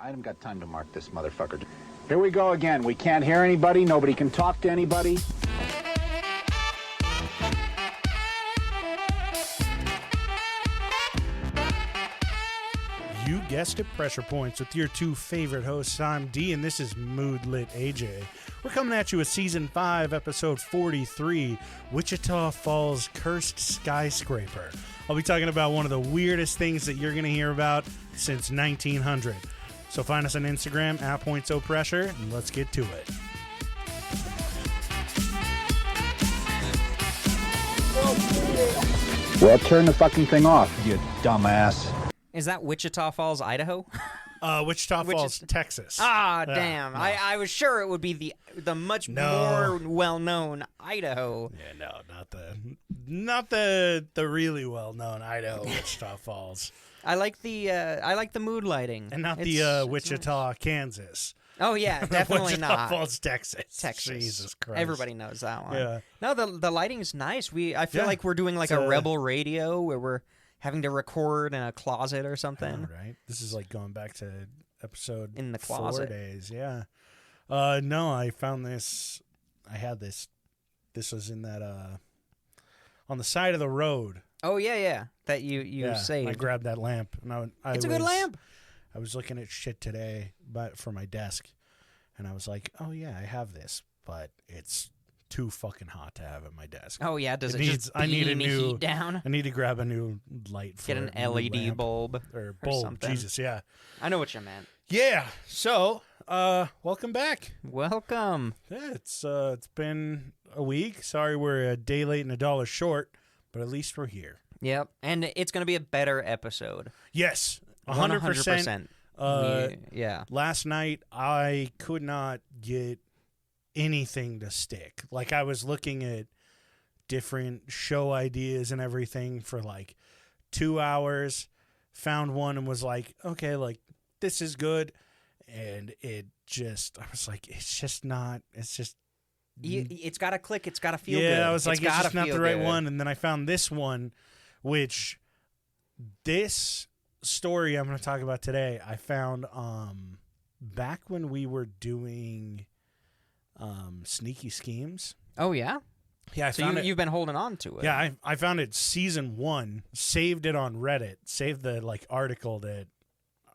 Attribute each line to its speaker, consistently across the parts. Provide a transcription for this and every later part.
Speaker 1: I don't got time to mark this motherfucker. Here we go again. We can't hear anybody. Nobody can talk to anybody.
Speaker 2: You guessed it, Pressure Points with your two favorite hosts. I'm D, and this is Mood Lit AJ. We're coming at you with Season 5, Episode 43, Wichita Falls Cursed Skyscraper. I'll be talking about one of the weirdest things that you're going to hear about since 1900. So find us on Instagram, @PointsOPressure, and let's get to it.
Speaker 1: Well, turn the fucking thing off, you dumbass.
Speaker 3: Is that Wichita Falls, Idaho?
Speaker 2: Wichita Falls, Texas.
Speaker 3: Ah, damn.
Speaker 2: No.
Speaker 3: I was sure it would be the much more well-known Idaho.
Speaker 2: Yeah, not the really well-known Idaho Wichita Falls.
Speaker 3: I like the mood lighting.
Speaker 2: And not Wichita,
Speaker 3: nice.
Speaker 2: Kansas.
Speaker 3: Oh yeah, definitely
Speaker 2: Wichita
Speaker 3: not.
Speaker 2: Falls, Texas.
Speaker 3: Jesus
Speaker 2: Christ.
Speaker 3: Everybody knows that one.
Speaker 2: Yeah.
Speaker 3: No, the lighting's nice. I feel like we're doing like a rebel radio where we're having to record in a closet or something.
Speaker 2: I know, right? This is like going back to episode
Speaker 3: in the closet.
Speaker 2: 4 days. Yeah. No, I found this. I had this. This was in that on the side of the road.
Speaker 3: Oh yeah. That you saved.
Speaker 2: I grabbed that lamp, and
Speaker 3: it's a good lamp.
Speaker 2: I was looking at shit today, for my desk, and I was like, "Oh yeah, I have this, but it's too fucking hot to have at my desk."
Speaker 3: Oh yeah, does it just
Speaker 2: I need a
Speaker 3: beam
Speaker 2: new
Speaker 3: heat down?
Speaker 2: I need to grab a new light.
Speaker 3: Get an LED bulb
Speaker 2: or bulb.
Speaker 3: something.
Speaker 2: Jesus, yeah.
Speaker 3: I know what you meant.
Speaker 2: Yeah. So, welcome back.
Speaker 3: Welcome.
Speaker 2: Yeah, it's been a week. Sorry, we're a day late and $1 short, but at least we're here.
Speaker 3: Yep, and it's going to be a better episode.
Speaker 2: Yes, 100%.
Speaker 3: Yeah.
Speaker 2: Last night, I could not get anything to stick. Like, I was looking at different show ideas and everything for like 2 hours, found one and was like, okay, like, this is good. And I was like, it's
Speaker 3: got to click. It's got to feel good.
Speaker 2: Yeah, I was like, it's just not the right
Speaker 3: good.
Speaker 2: one. And then I found this one, which this story I'm going to talk about today, I found back when we were doing Sneaky Schemes.
Speaker 3: Oh, yeah?
Speaker 2: Yeah,
Speaker 3: so you've been holding on to it.
Speaker 2: Yeah, I found it season 1, saved it on Reddit, saved the article that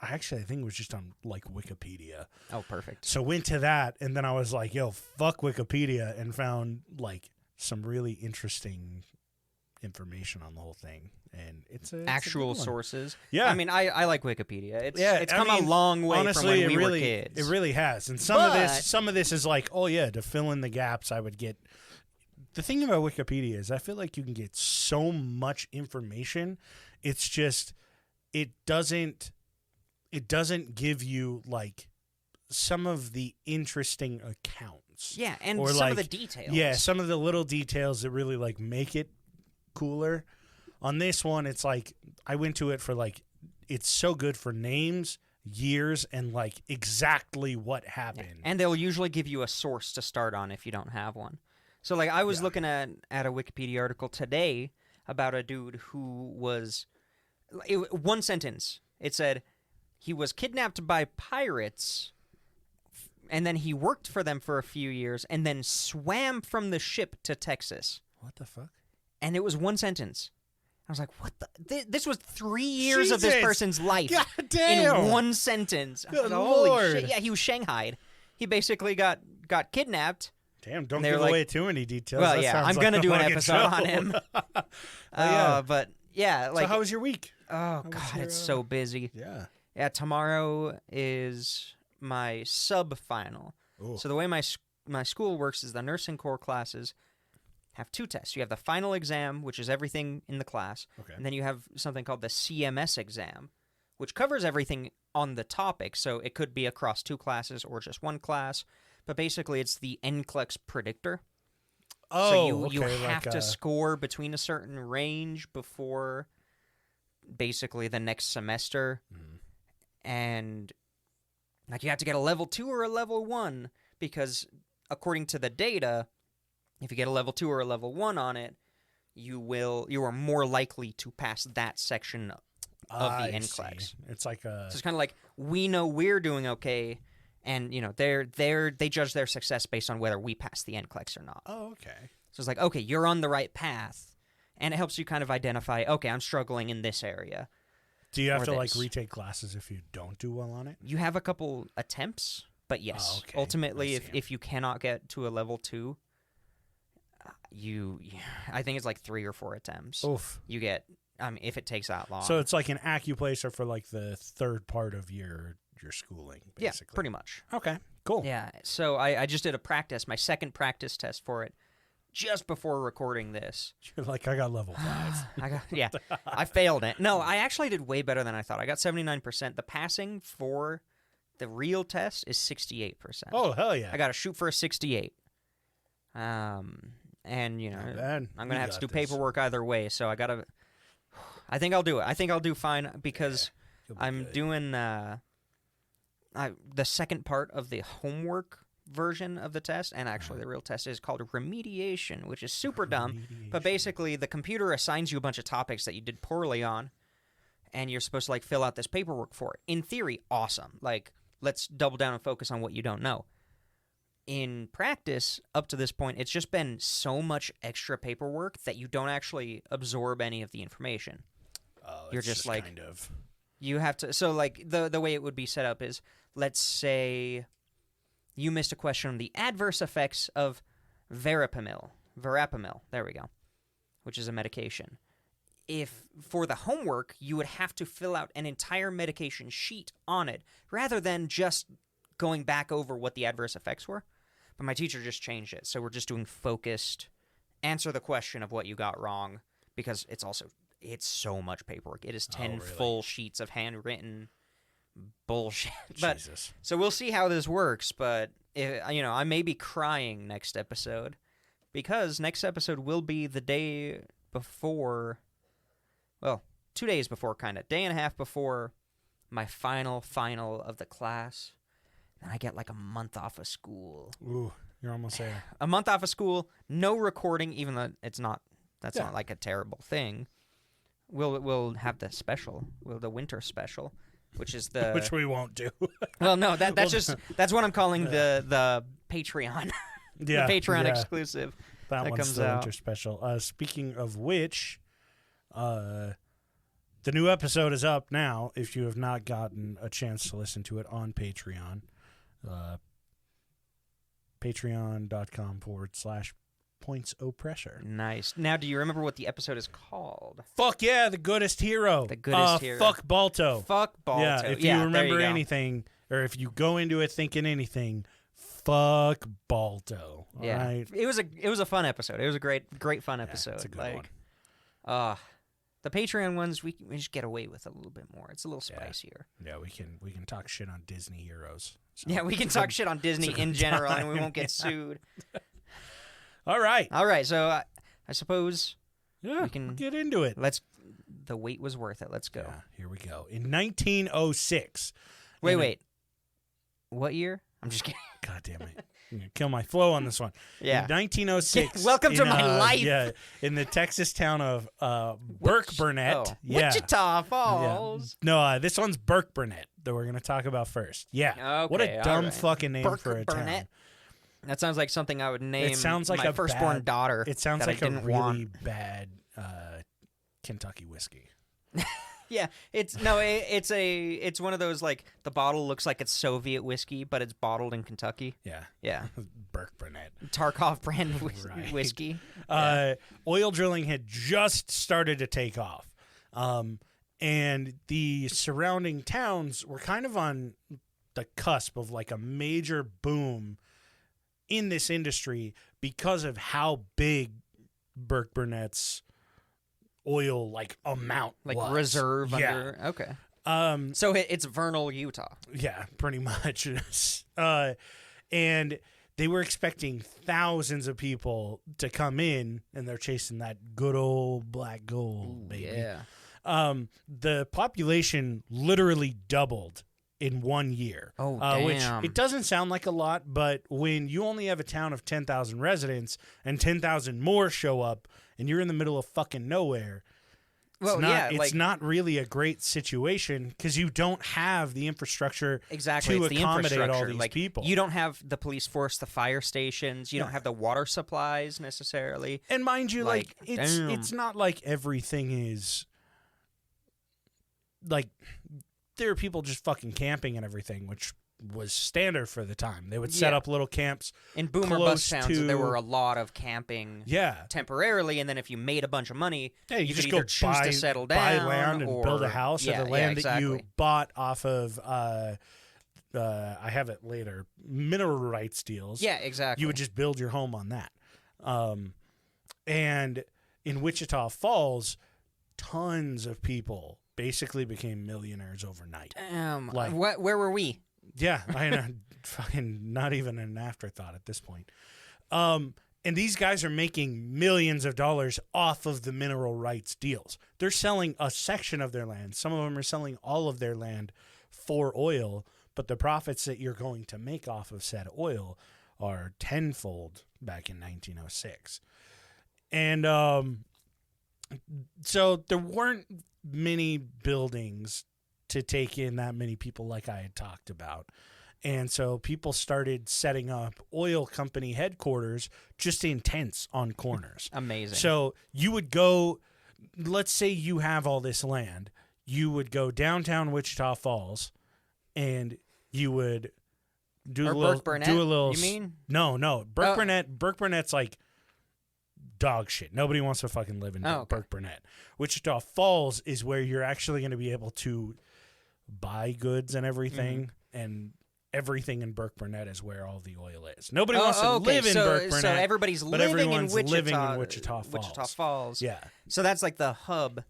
Speaker 2: I think it was just on Wikipedia.
Speaker 3: Oh, perfect.
Speaker 2: So went to that, and then I was like, yo, fuck Wikipedia, and found some really interesting information on the whole thing. And it's
Speaker 3: actual sources.
Speaker 2: Yeah.
Speaker 3: I mean, I like Wikipedia. It's come a long way
Speaker 2: honestly,
Speaker 3: from when we were kids.
Speaker 2: It really has. And some of this is like, oh yeah, to fill in the gaps I would get. The thing about Wikipedia is I feel like you can get so much information. It's just it doesn't give you some of the interesting accounts.
Speaker 3: Yeah, and some of the details.
Speaker 2: Yeah, some of the little details that really make it cooler. On this one, it's I went to it for it's so good for names, years, and exactly what happened.
Speaker 3: Yeah. And they'll usually give you a source to start on if you don't have one. So I was looking at a Wikipedia article today about a dude who was one sentence. It said he was kidnapped by pirates, and then he worked for them for a few years, and then swam from the ship to Texas.
Speaker 2: What the fuck?
Speaker 3: And it was one sentence. I was like, what the? This was 3 years of this person's life.
Speaker 2: God damn.
Speaker 3: In one sentence.
Speaker 2: Good
Speaker 3: Holy
Speaker 2: Lord.
Speaker 3: shit. Yeah, he was shanghaied. He basically got kidnapped.
Speaker 2: Damn, don't give away too many details.
Speaker 3: Well,
Speaker 2: that
Speaker 3: yeah,
Speaker 2: sounds
Speaker 3: I'm going to do an
Speaker 2: fucking
Speaker 3: episode
Speaker 2: show.
Speaker 3: on him.
Speaker 2: Yeah.
Speaker 3: But, yeah.
Speaker 2: So how was your week?
Speaker 3: Oh, God, it's so busy.
Speaker 2: Yeah.
Speaker 3: Yeah, tomorrow is my sub-final.
Speaker 2: Ooh.
Speaker 3: So the way my school works is the nursing core classes have 2 tests. You have the final exam, which is everything in the class, and then you have something called the CMS exam, which covers everything on the topic. So it could be across 2 classes or just 1 class, but basically it's the NCLEX predictor.
Speaker 2: Oh,
Speaker 3: so you have to score between a certain range before basically the next semester, and you have to get a level 2 or a level 1 because according to the data, if you get a level 2 or a level 1 on it, you are more likely to pass that section of the
Speaker 2: I
Speaker 3: NCLEX.
Speaker 2: see. It's like a...
Speaker 3: So it's kind of like we know we're doing okay, and they judge their success based on whether we pass the NCLEX or not.
Speaker 2: Oh, okay.
Speaker 3: So it's like, okay, you're on the right path, and it helps you kind of identify, okay, I'm struggling in this area.
Speaker 2: Do you have
Speaker 3: or
Speaker 2: to like
Speaker 3: this.
Speaker 2: retake classes if you don't do well on it?
Speaker 3: You have a couple attempts, but yes,
Speaker 2: okay.
Speaker 3: ultimately,
Speaker 2: I see.
Speaker 3: if you cannot get to a level 2, I think it's like 3 or 4 attempts.
Speaker 2: Oof.
Speaker 3: You get, if it takes that long.
Speaker 2: So it's like an acuplacer for like the third part of your schooling,
Speaker 3: yeah,
Speaker 2: basically.
Speaker 3: pretty much.
Speaker 2: Okay, cool.
Speaker 3: Yeah, so I just did my second practice test for it just before recording this.
Speaker 2: You're like, I got level 5.
Speaker 3: I failed it. No, I actually did way better than I thought. I got 79%. The passing for the real test is 68%.
Speaker 2: Oh, hell yeah.
Speaker 3: I got to shoot for a 68. And
Speaker 2: Not bad.
Speaker 3: I'm gonna
Speaker 2: You
Speaker 3: have to
Speaker 2: got
Speaker 3: do
Speaker 2: this.
Speaker 3: paperwork either way. So I gotta. I think I'll do it. I think I'll do fine because
Speaker 2: You'll be
Speaker 3: I'm
Speaker 2: good.
Speaker 3: doing the second part of the homework version of the test, and actually the real test is called remediation, which is super dumb. But basically, the computer assigns you a bunch of topics that you did poorly on, and you're supposed to like fill out this paperwork for it. In theory, awesome. Like, let's double down and focus on what you don't know. In practice, up to this point, it's just been so much extra paperwork that you don't actually absorb any of the information.
Speaker 2: Oh,
Speaker 3: You're
Speaker 2: it's
Speaker 3: just like-
Speaker 2: kind of...
Speaker 3: You have to. So, like, the way it would be set up is, let's say you missed a question on the adverse effects of verapamil. There we go. Which is a medication. If for the homework, you would have to fill out an entire medication sheet on it, rather than just going back over what the adverse effects were. But my teacher just changed it, so we're just doing focused, answer the question of what you got wrong, because it's so much paperwork. It is 10
Speaker 2: really?
Speaker 3: full sheets of handwritten bullshit. But
Speaker 2: Jesus.
Speaker 3: so we'll see how this works, but I may be crying next episode, because next episode will be the day before, well, 2 days before, kind of, day and a half before my final of the class. And I get like a month off of school.
Speaker 2: Ooh, you're almost there.
Speaker 3: A month off of school, no recording, even though that's not like a terrible thing. We'll have the special, the winter special, which is the
Speaker 2: Which we won't do.
Speaker 3: well, no, that's what I'm calling the Patreon,
Speaker 2: Yeah,
Speaker 3: the Patreon
Speaker 2: yeah.
Speaker 3: exclusive
Speaker 2: That
Speaker 3: that
Speaker 2: one's
Speaker 3: comes
Speaker 2: the
Speaker 3: out.
Speaker 2: winter special. Speaking of which, the new episode is up now. If you have not gotten a chance to listen to it on Patreon, patreon.com/points-o-pressure.
Speaker 3: Nice. Now, do you remember what the episode is called?
Speaker 2: Fuck yeah, the goodest hero.
Speaker 3: The goodest hero.
Speaker 2: Fuck Balto.
Speaker 3: Fuck Balto.
Speaker 2: Yeah, if
Speaker 3: there
Speaker 2: you remember
Speaker 3: go.
Speaker 2: anything, or if you go into it thinking anything, fuck Balto. All
Speaker 3: Yeah,
Speaker 2: right?
Speaker 3: it was a fun episode. It was a great fun episode.
Speaker 2: it's a good one.
Speaker 3: The Patreon ones we just get away with a little bit more. It's a little spicier.
Speaker 2: Yeah, we can talk shit on Disney heroes. So
Speaker 3: Yeah, we can
Speaker 2: it's
Speaker 3: talk
Speaker 2: a-
Speaker 3: shit on Disney
Speaker 2: it's a
Speaker 3: in
Speaker 2: good
Speaker 3: general,
Speaker 2: time.
Speaker 3: and we won't get
Speaker 2: Yeah.
Speaker 3: sued.
Speaker 2: All right.
Speaker 3: All right, so I suppose
Speaker 2: Yeah,
Speaker 3: we can-
Speaker 2: get into it.
Speaker 3: the wait was worth it. Let's go.
Speaker 2: Yeah, here we go. In 1906.
Speaker 3: Wait. What year? I'm just kidding.
Speaker 2: God damn it. I'm going to kill my flow on this one.
Speaker 3: Yeah.
Speaker 2: In 1906.
Speaker 3: Welcome to
Speaker 2: in,
Speaker 3: my life.
Speaker 2: Yeah, in the Texas town of Burke Burnett. Yeah.
Speaker 3: Wichita Falls.
Speaker 2: No, this one's Burke Burnett that we're going to talk about first. Yeah. What
Speaker 3: Okay,
Speaker 2: a
Speaker 3: all
Speaker 2: dumb
Speaker 3: right.
Speaker 2: fucking name
Speaker 3: Burke
Speaker 2: for a
Speaker 3: Burnett?
Speaker 2: town.
Speaker 3: That sounds like something I would name
Speaker 2: It sounds like
Speaker 3: my
Speaker 2: a
Speaker 3: firstborn
Speaker 2: bad-
Speaker 3: daughter.
Speaker 2: It sounds
Speaker 3: that
Speaker 2: like
Speaker 3: I
Speaker 2: a
Speaker 3: didn't
Speaker 2: really
Speaker 3: want.
Speaker 2: bad Kentucky whiskey.
Speaker 3: Yeah, it's one of those, like, the bottle looks like it's Soviet whiskey, but it's bottled in Kentucky.
Speaker 2: Yeah.
Speaker 3: Yeah,
Speaker 2: Burke Burnett.
Speaker 3: Tarkov brand
Speaker 2: Right.
Speaker 3: whiskey.
Speaker 2: Oil drilling had just started to take off. And the surrounding towns were kind of on the cusp of like a major boom in this industry because of how big Burke Burnett's oil like amount
Speaker 3: Like
Speaker 2: was.
Speaker 3: reserve
Speaker 2: Yeah.
Speaker 3: under. Okay. So it's Vernal, Utah.
Speaker 2: Yeah, pretty much. And they were expecting thousands of people to come in, and they're chasing that good old black gold, baby.
Speaker 3: Yeah.
Speaker 2: The population literally doubled in 1 year.
Speaker 3: Oh,
Speaker 2: Which
Speaker 3: damn.
Speaker 2: it doesn't sound like a lot, but when you only have a town of 10,000 residents and 10,000 more show up, and you're in the middle of fucking nowhere,
Speaker 3: Well,
Speaker 2: not,
Speaker 3: yeah,
Speaker 2: it's
Speaker 3: like,
Speaker 2: not really a great situation because you don't have the infrastructure
Speaker 3: exactly,
Speaker 2: to
Speaker 3: it's the
Speaker 2: accommodate all
Speaker 3: infrastructure.
Speaker 2: these
Speaker 3: Like,
Speaker 2: people.
Speaker 3: you don't have the police force, the fire stations. You
Speaker 2: Yeah.
Speaker 3: don't have the water supplies necessarily.
Speaker 2: And mind you, like
Speaker 3: damn.
Speaker 2: it's not like everything is like there are people just fucking camping and everything, which was standard for the time. They would set
Speaker 3: Yeah.
Speaker 2: up little camps.
Speaker 3: In boomer
Speaker 2: close
Speaker 3: bust towns,
Speaker 2: to-
Speaker 3: there were a lot of camping
Speaker 2: Yeah.
Speaker 3: temporarily, and then if you made a bunch of money,
Speaker 2: Yeah, you
Speaker 3: could
Speaker 2: just
Speaker 3: either
Speaker 2: go
Speaker 3: choose
Speaker 2: buy,
Speaker 3: to settle
Speaker 2: buy
Speaker 3: down
Speaker 2: land and build a
Speaker 3: or-
Speaker 2: house,
Speaker 3: yeah,
Speaker 2: or the land
Speaker 3: yeah,
Speaker 2: that you
Speaker 3: exactly.
Speaker 2: bought off of. I have it later. Mineral rights deals.
Speaker 3: Yeah, exactly.
Speaker 2: You would just build your home on that. And in Wichita Falls, tons of people basically became millionaires overnight.
Speaker 3: Damn.
Speaker 2: like-
Speaker 3: Where were we?
Speaker 2: Yeah, I know. Fucking not even an afterthought at this point. And these guys are making millions of dollars off of the mineral rights deals. They're selling a section of their land. Some of them are selling all of their land for oil, but the profits that you're going to make off of said oil are tenfold back in 1906. And so there weren't many buildings to take in that many people like I had talked about. And so people started setting up oil company headquarters just in tents on corners.
Speaker 3: Amazing.
Speaker 2: So you would go, let's say you have all this land, you would go downtown Wichita Falls and you would do
Speaker 3: Or
Speaker 2: a little,
Speaker 3: Burke Burnett,
Speaker 2: do a little,
Speaker 3: you mean?
Speaker 2: No, Burke
Speaker 3: Oh.
Speaker 2: Burnett's like dog shit. Nobody wants to fucking live in
Speaker 3: Oh, okay.
Speaker 2: Burke Burnett. Wichita Falls is where you're actually going to be able to buy goods and everything, and everything in Burke Burnett is where all the oil is. Nobody wants to
Speaker 3: okay.
Speaker 2: live in
Speaker 3: so,
Speaker 2: Burke Burnett.
Speaker 3: So everybody's
Speaker 2: but
Speaker 3: living
Speaker 2: everyone's
Speaker 3: in Wichita,
Speaker 2: living in Wichita Falls.
Speaker 3: Wichita Falls.
Speaker 2: Yeah.
Speaker 3: So that's like the hub,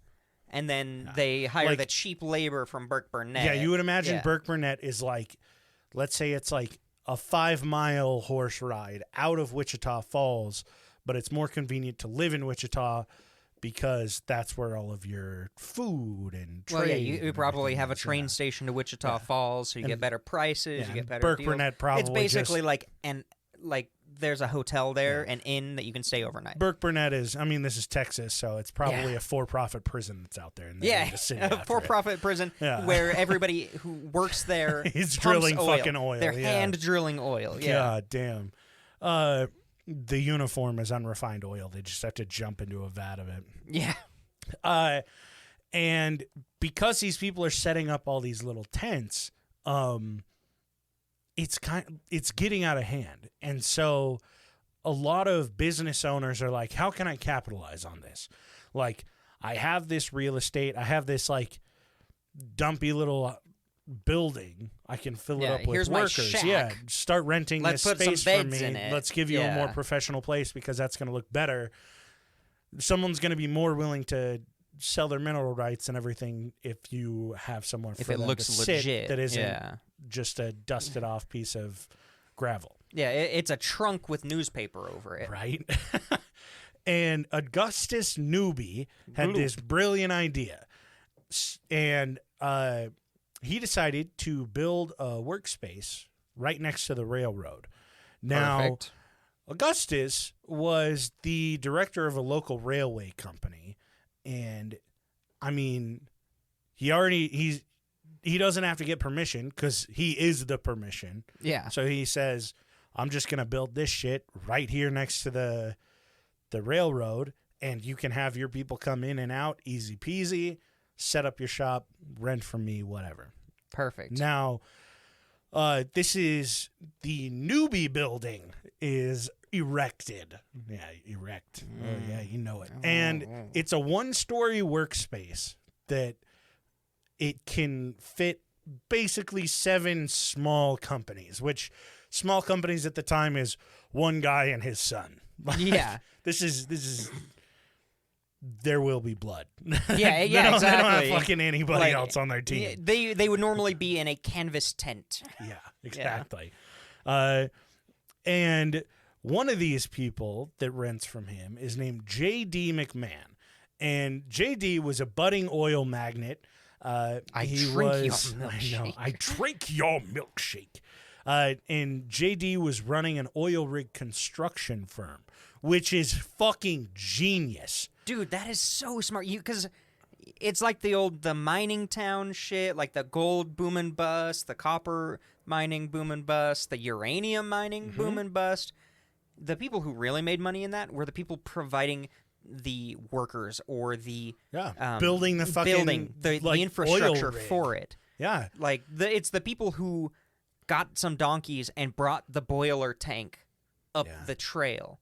Speaker 3: and then they hire
Speaker 2: Like-
Speaker 3: the cheap labor from Burke Burnett.
Speaker 2: Yeah, you would imagine
Speaker 3: Yeah.
Speaker 2: Burke Burnett is like, let's say it's like a 5-mile horse ride out of Wichita Falls, but it's more convenient to live in Wichita because that's where all of your food and trade.
Speaker 3: Well, yeah, you
Speaker 2: and
Speaker 3: probably
Speaker 2: everything
Speaker 3: have a
Speaker 2: is,
Speaker 3: train
Speaker 2: yeah.
Speaker 3: station to Wichita
Speaker 2: Yeah.
Speaker 3: Falls, so you
Speaker 2: And-
Speaker 3: get better prices,
Speaker 2: Yeah,
Speaker 3: you get
Speaker 2: and
Speaker 3: better
Speaker 2: Burke
Speaker 3: deals.
Speaker 2: Burnett probably
Speaker 3: It's basically
Speaker 2: just-
Speaker 3: like there's a hotel there, an inn that you can stay overnight.
Speaker 2: Burke Burnett is, I mean, this is Texas, so it's probably
Speaker 3: Yeah.
Speaker 2: a for-profit prison that's out there. And they
Speaker 3: Yeah,
Speaker 2: need to send you
Speaker 3: a
Speaker 2: after it.
Speaker 3: for-profit prison
Speaker 2: Yeah.
Speaker 3: where everybody who works there
Speaker 2: Is
Speaker 3: pumps
Speaker 2: drilling
Speaker 3: oil.
Speaker 2: fucking oil,
Speaker 3: They're
Speaker 2: yeah.
Speaker 3: hand drilling oil. Yeah.
Speaker 2: God damn. The uniform is unrefined oil. They just have to jump into a vat of it.
Speaker 3: Yeah.
Speaker 2: And because these people are setting up all these little tents, it's getting out of hand. And so a lot of business owners are like, how can I capitalize on this? Like, I have this real estate. I have this like dumpy little building. I can fill it
Speaker 3: Yeah,
Speaker 2: up with
Speaker 3: here's my
Speaker 2: workers.
Speaker 3: shack.
Speaker 2: Yeah, start renting
Speaker 3: Let's
Speaker 2: this
Speaker 3: put some
Speaker 2: space for
Speaker 3: beds
Speaker 2: me.
Speaker 3: in it.
Speaker 2: Let's give you a more
Speaker 3: Yeah.
Speaker 2: professional place because that's going to look better. Someone's going to be more willing to sell their mineral rights and everything if you have somewhere
Speaker 3: If
Speaker 2: for
Speaker 3: it
Speaker 2: them
Speaker 3: looks
Speaker 2: to sit
Speaker 3: legit.
Speaker 2: that isn't
Speaker 3: Yeah.
Speaker 2: just a dusted off piece of gravel,
Speaker 3: Yeah, it's a trunk with newspaper over it.
Speaker 2: right? And Augustus Newby had this brilliant idea, and he decided to build a workspace right next to the railroad. Now,
Speaker 3: Perfect.
Speaker 2: Augustus was the director of a local railway company, and I mean, he doesn't have to get permission because he is the permission.
Speaker 3: Yeah.
Speaker 2: So he says, I'm just going to build this shit right here next to the railroad, and you can have your people come in and out, easy peasy, set up your shop, rent from me, whatever.
Speaker 3: Perfect.
Speaker 2: Now, this is the Newby building is erected. Yeah, erect. Oh, yeah, you know it. And it's a 1-story workspace that it can fit basically 7 small companies, which small companies at the time is one guy and his son. Like,
Speaker 3: Yeah.
Speaker 2: This is there will be blood.
Speaker 3: Yeah,
Speaker 2: They
Speaker 3: yeah,
Speaker 2: don't
Speaker 3: exactly.
Speaker 2: have fucking anybody
Speaker 3: Like,
Speaker 2: else on their team.
Speaker 3: They would normally be in a canvas tent.
Speaker 2: Yeah, exactly. And one of these people that rents from him is named J.D. McMahon. And J.D. was a budding oil magnate.
Speaker 3: I
Speaker 2: he
Speaker 3: drink your
Speaker 2: was,
Speaker 3: milkshake.
Speaker 2: I know, I drink your milkshake. And J.D. was running an oil rig construction firm, which is fucking genius.
Speaker 3: Dude, that is so smart. Because it's like the mining town shit, like the gold boom and bust, the copper mining boom and bust, the uranium mining boom and bust. The people who really made money in that were the people providing the workers or the
Speaker 2: building the fucking
Speaker 3: the infrastructure for it.
Speaker 2: Yeah,
Speaker 3: like it's the people who got some donkeys and brought the boiler tank up the trail,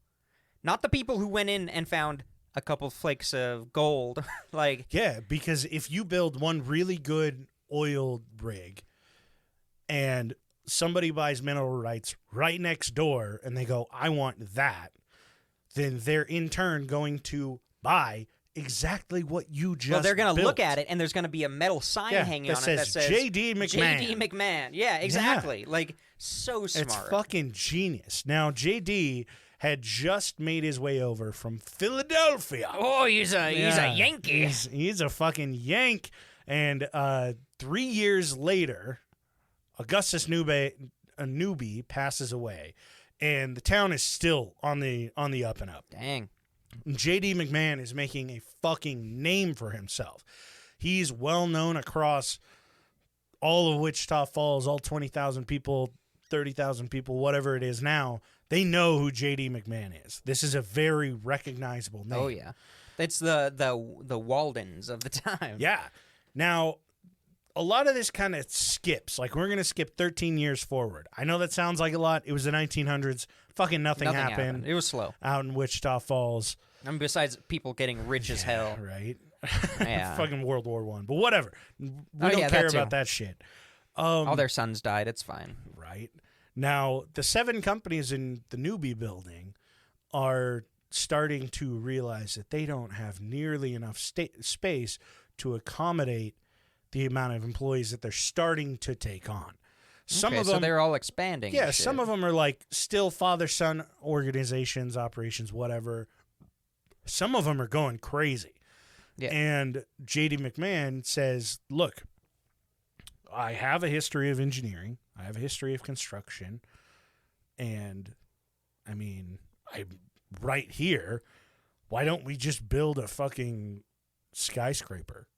Speaker 3: not the people who went in and found a couple flakes of gold. Like,
Speaker 2: yeah, because if you build one really good oil rig and somebody buys mineral rights right next door and they go, I want that, then they're in turn going to buy exactly what you just
Speaker 3: Well, they're going to
Speaker 2: built.
Speaker 3: look at it, and there's going to be a metal sign hanging on it that says
Speaker 2: J.D. McMahon.
Speaker 3: J.D. McMahon. Yeah, exactly. Like, so smart.
Speaker 2: It's fucking genius. Now, J.D. had just made his way over from Philadelphia.
Speaker 3: Oh, he's a Yankee.
Speaker 2: He's a fucking Yank. And 3 years later, Augustus Newby passes away, and the town is still on the up and up.
Speaker 3: Dang.
Speaker 2: J.D. McMahon is making a fucking name for himself. He's well known across all of Wichita Falls, all 20,000 people, 30,000 people, whatever it is now. They know who J.D. McMahon is. This is a very recognizable name.
Speaker 3: Oh yeah, it's the Waldens of the time.
Speaker 2: Yeah. Now, a lot of this kind of skips. Like, we're going to skip 13 years forward. I know that sounds like a lot. It was the 1900s. Fucking nothing happened.
Speaker 3: It was slow.
Speaker 2: Out in Wichita Falls.
Speaker 3: I mean, besides people getting rich as hell.
Speaker 2: Right?
Speaker 3: Yeah.
Speaker 2: Fucking World War I. But whatever. We don't care about that shit.
Speaker 3: All their sons died. It's fine.
Speaker 2: Right. Now, the 7 companies in the Newby building are starting to realize that they don't have nearly enough space to accommodate the amount of employees that they're starting to take on. Some of them,
Speaker 3: so they're all expanding.
Speaker 2: Yeah, some of them are like still father-son organizations, operations, whatever. Some of them are going crazy. Yeah. And J.D. McMahon says, look, I have a history of engineering. I have a history of construction. And, I mean, I'm right here. Why don't we just build a fucking skyscraper?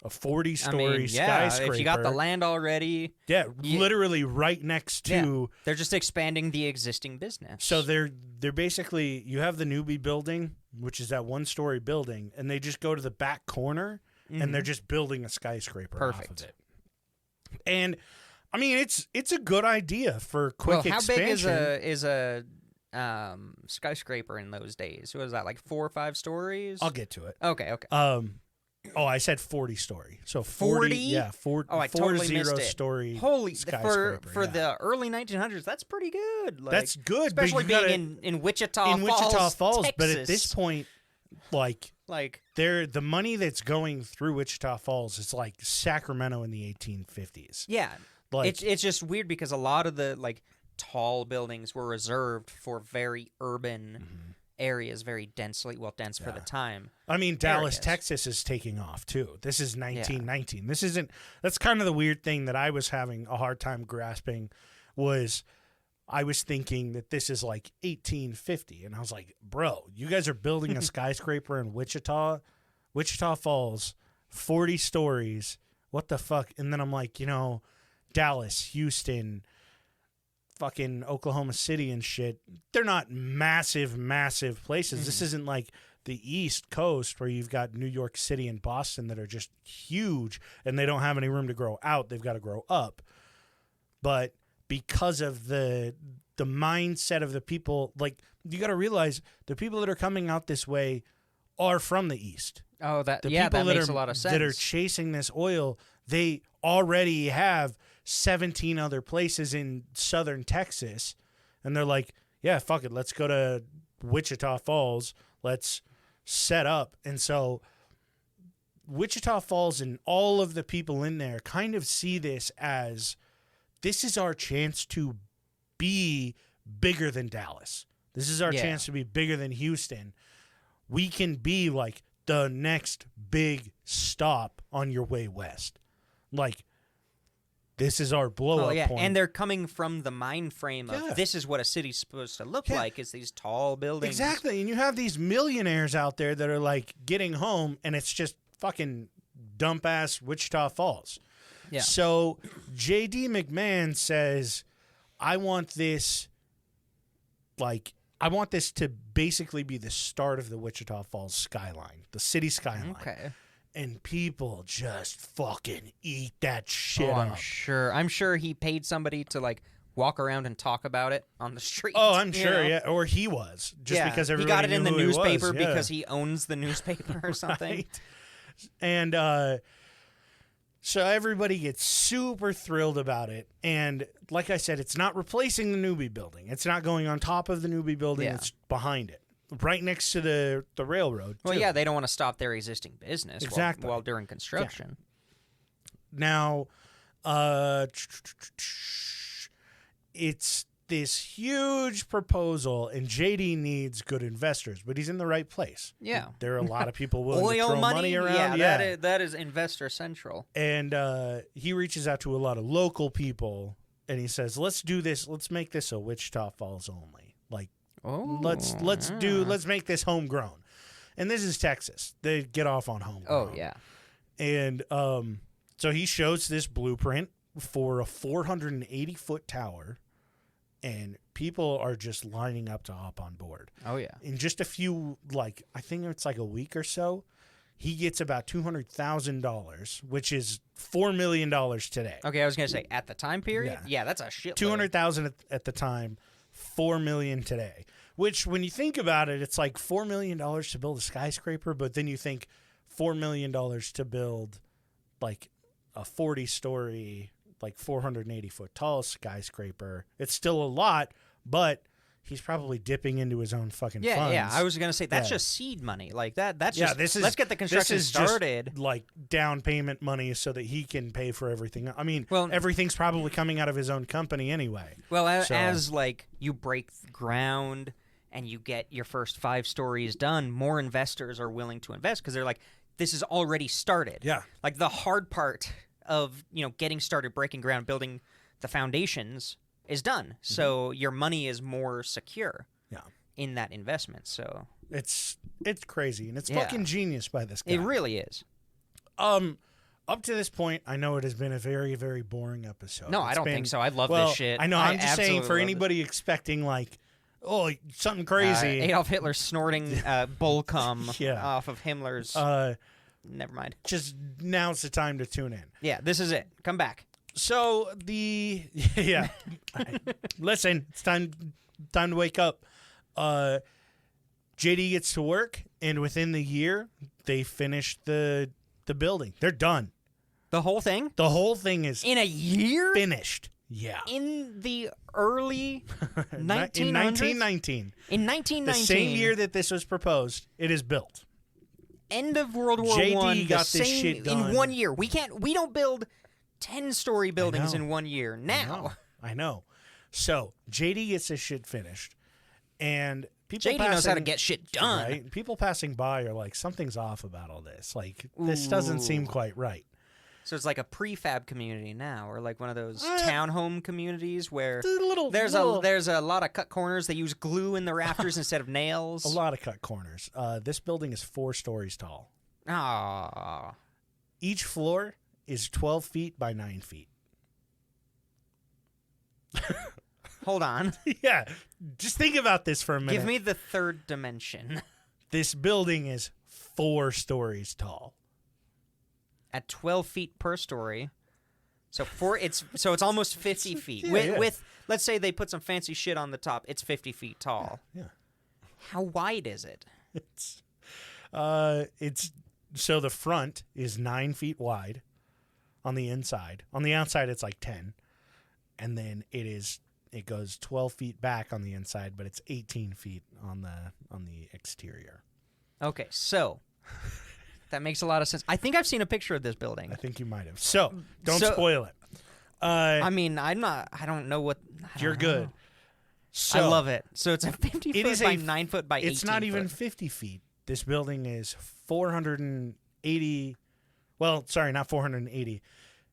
Speaker 2: A 40-story skyscraper.
Speaker 3: If you got the land already.
Speaker 2: Yeah, literally right next to.
Speaker 3: Yeah, they're just expanding the existing business.
Speaker 2: So they're basically, you have the Newby building, which is that 1-story building, and they just go to the back corner, and they're just building a skyscraper off of it. And, I mean, it's a good idea for quick expansion.
Speaker 3: How big is a skyscraper in those days? What was that, like 4 or 5 stories?
Speaker 2: I'll get to it.
Speaker 3: Okay.
Speaker 2: Oh, I said 40-story. So
Speaker 3: 40?
Speaker 2: Yeah, 40.
Speaker 3: Oh, I totally missed it.
Speaker 2: 40-story.
Speaker 3: Holy,
Speaker 2: skyscraper,
Speaker 3: for the early 1900s, that's pretty good. Like,
Speaker 2: that's good,
Speaker 3: especially being in Wichita Falls, Texas.
Speaker 2: But at this point, like the money that's going through Wichita Falls is like Sacramento in the 1850s.
Speaker 3: Yeah,
Speaker 2: like
Speaker 3: it's just weird because a lot of the tall buildings were reserved for very urban. Areas, very dense for the time.
Speaker 2: I mean, Dallas, Texas is taking off too. This is 1919. This isn't. That's kind of the weird thing that I was having a hard time grasping. Was I was thinking that this is like 1850, and I was like, bro, you guys are building a skyscraper in Wichita Falls, 40 stories. What the fuck? And then I'm like, Dallas, Houston, fucking Oklahoma City and shit, they're not massive places. This isn't like the East Coast where you've got New York City and Boston that are just huge and they don't have any room to grow out. They've got to grow up. But because of the mindset of the people, like, you got to realize the people that are coming out this way are from the East.
Speaker 3: Oh, that
Speaker 2: people
Speaker 3: makes a lot of sense.
Speaker 2: That are chasing this oil, they already have 17 other places in southern Texas, and they're like, yeah, fuck it, let's go to Wichita Falls, let's set up. And so Wichita Falls and all of the people in there kind of see this as, this is our chance to be bigger than Dallas. This is our chance to be bigger than Houston. We can be like the next big stop on your way west. Like, this is our blow-up point.
Speaker 3: And they're coming from the mind frame of this is what a city's supposed to look like, is these tall buildings.
Speaker 2: Exactly, and you have these millionaires out there that are like getting home, and it's just fucking dump-ass Wichita Falls.
Speaker 3: Yeah.
Speaker 2: So J.D. McMahon says, I want this to basically be the start of the Wichita Falls skyline, the city skyline.
Speaker 3: Okay.
Speaker 2: And people just fucking eat that shit
Speaker 3: Oh,
Speaker 2: up.
Speaker 3: I'm sure he paid somebody to like walk around and talk about it on the street.
Speaker 2: Oh, I'm
Speaker 3: you
Speaker 2: sure,
Speaker 3: know?
Speaker 2: yeah. Or he was, just because
Speaker 3: he
Speaker 2: everybody
Speaker 3: got it in the
Speaker 2: knew who he was,
Speaker 3: newspaper
Speaker 2: yeah.
Speaker 3: because he owns the newspaper or something.
Speaker 2: Right. And so everybody gets super thrilled about it. And like I said, it's not replacing the Newbie building. It's not going on top of the Newbie building.
Speaker 3: Yeah.
Speaker 2: It's behind it, right next to the railroad.
Speaker 3: Well,
Speaker 2: too.
Speaker 3: yeah, they don't want to stop their existing business
Speaker 2: Exactly.
Speaker 3: while during construction.
Speaker 2: Now, it's this huge proposal, and JD needs good investors, but he's in the right place.
Speaker 3: Yeah.
Speaker 2: There are a lot of people willing to
Speaker 3: Oil
Speaker 2: throw
Speaker 3: money
Speaker 2: around.
Speaker 3: Yeah, that is investor central.
Speaker 2: And he reaches out to a lot of local people, and he says, "Let's do this. Let's make this a Wichita Falls only. Like, let's make this homegrown." And this is Texas. They get off on homegrown.
Speaker 3: Oh yeah.
Speaker 2: And so he shows this blueprint for a 480-foot tower, and people are just lining up to hop on board.
Speaker 3: Oh yeah.
Speaker 2: In just a few, I think it's like a week or so, he gets about $200,000, which is $4 million today.
Speaker 3: Okay, I was gonna say at the time period. Yeah, that's a shit.
Speaker 2: $200,000 at the time, $4 million today. Which, when you think about it, it's like $4 million to build a skyscraper, but then you think $4 million to build like a 40-story, like 480-foot tall skyscraper. It's still a lot, but he's probably dipping into his own fucking funds.
Speaker 3: Yeah. I was gonna say that's just seed money. Like that. That's just.
Speaker 2: This is,
Speaker 3: let's get the construction
Speaker 2: this is
Speaker 3: started.
Speaker 2: Just like down payment money so that he can pay for everything. I mean,
Speaker 3: Well,
Speaker 2: everything's probably coming out of his own company anyway.
Speaker 3: Well,
Speaker 2: So-
Speaker 3: as like you break ground and you get your first 5 stories done, more investors are willing to invest because they're like, this is already started.
Speaker 2: Yeah.
Speaker 3: Like the hard part of getting started, breaking ground, building the foundations is done.
Speaker 2: Mm-hmm.
Speaker 3: So your money is more secure.
Speaker 2: Yeah.
Speaker 3: In that investment. So
Speaker 2: It's crazy, and it's
Speaker 3: Yeah.
Speaker 2: fucking genius by this guy.
Speaker 3: it really is.
Speaker 2: Up to this point, I know it has been a very, very boring episode.
Speaker 3: No, I
Speaker 2: It's
Speaker 3: don't
Speaker 2: been-
Speaker 3: think so. I love
Speaker 2: well,
Speaker 3: this shit.
Speaker 2: I know. I'm just saying,
Speaker 3: absolutely
Speaker 2: for
Speaker 3: love
Speaker 2: anybody expecting something
Speaker 3: this.
Speaker 2: crazy,
Speaker 3: Adolf Hitler snorting bull cum
Speaker 2: Yeah.
Speaker 3: off of Himmler's. Never mind.
Speaker 2: just now's the time to tune in.
Speaker 3: Yeah, this is it. Come back.
Speaker 2: So listen, it's time to wake up. JD gets to work, and within the year, they finish the building. They're done.
Speaker 3: The whole thing
Speaker 2: The whole thing is
Speaker 3: in a year.
Speaker 2: finished. Yeah.
Speaker 3: In the early
Speaker 2: In
Speaker 3: 1900s?
Speaker 2: 1919.
Speaker 3: In 1919.
Speaker 2: The same year that this was proposed, it is built.
Speaker 3: End of World War
Speaker 2: JD
Speaker 3: One.
Speaker 2: got
Speaker 3: the
Speaker 2: this
Speaker 3: same,
Speaker 2: shit done.
Speaker 3: in 1 year. We don't build 10-story buildings
Speaker 2: know.
Speaker 3: in 1 year. Now
Speaker 2: I know. So JD gets this shit finished, and people
Speaker 3: JD knows how to
Speaker 2: passing-
Speaker 3: get shit done.
Speaker 2: Right? People passing by are like, something's off about all this. Like, this doesn't seem
Speaker 3: Ooh.
Speaker 2: quite right.
Speaker 3: So it's like a prefab community now, or like one of those townhome communities where there's
Speaker 2: little-
Speaker 3: a lot of cut corners. They use glue in the rafters instead of nails.
Speaker 2: A lot of cut corners. This building is 4 stories tall.
Speaker 3: Ah,
Speaker 2: Each floor is 12 feet by 9 feet.
Speaker 3: hold on.
Speaker 2: Yeah, just think about this for a minute.
Speaker 3: Give me the third dimension.
Speaker 2: This building is 4 stories tall.
Speaker 3: At 12 feet per story. So it's almost 50 feet.
Speaker 2: Yeah,
Speaker 3: with let's say they put some fancy shit on the top, it's 50 feet tall.
Speaker 2: Yeah.
Speaker 3: How wide is it?
Speaker 2: It's so the front is 9 feet wide on the inside. On the outside, it's like 10, and then it goes 12 feet back on the inside, but it's 18 feet on the exterior.
Speaker 3: Okay, so that makes a lot of sense. I think I've seen a picture of this building.
Speaker 2: I think you might have. So don't spoil it.
Speaker 3: I mean, I don't know what.
Speaker 2: You're good.
Speaker 3: know.
Speaker 2: So
Speaker 3: I love it. So it's a 50
Speaker 2: It
Speaker 3: foot
Speaker 2: is
Speaker 3: by
Speaker 2: a-
Speaker 3: 9 foot by 18
Speaker 2: It's not even
Speaker 3: foot.
Speaker 2: 50 feet. This building is 480. Well, sorry, not 480.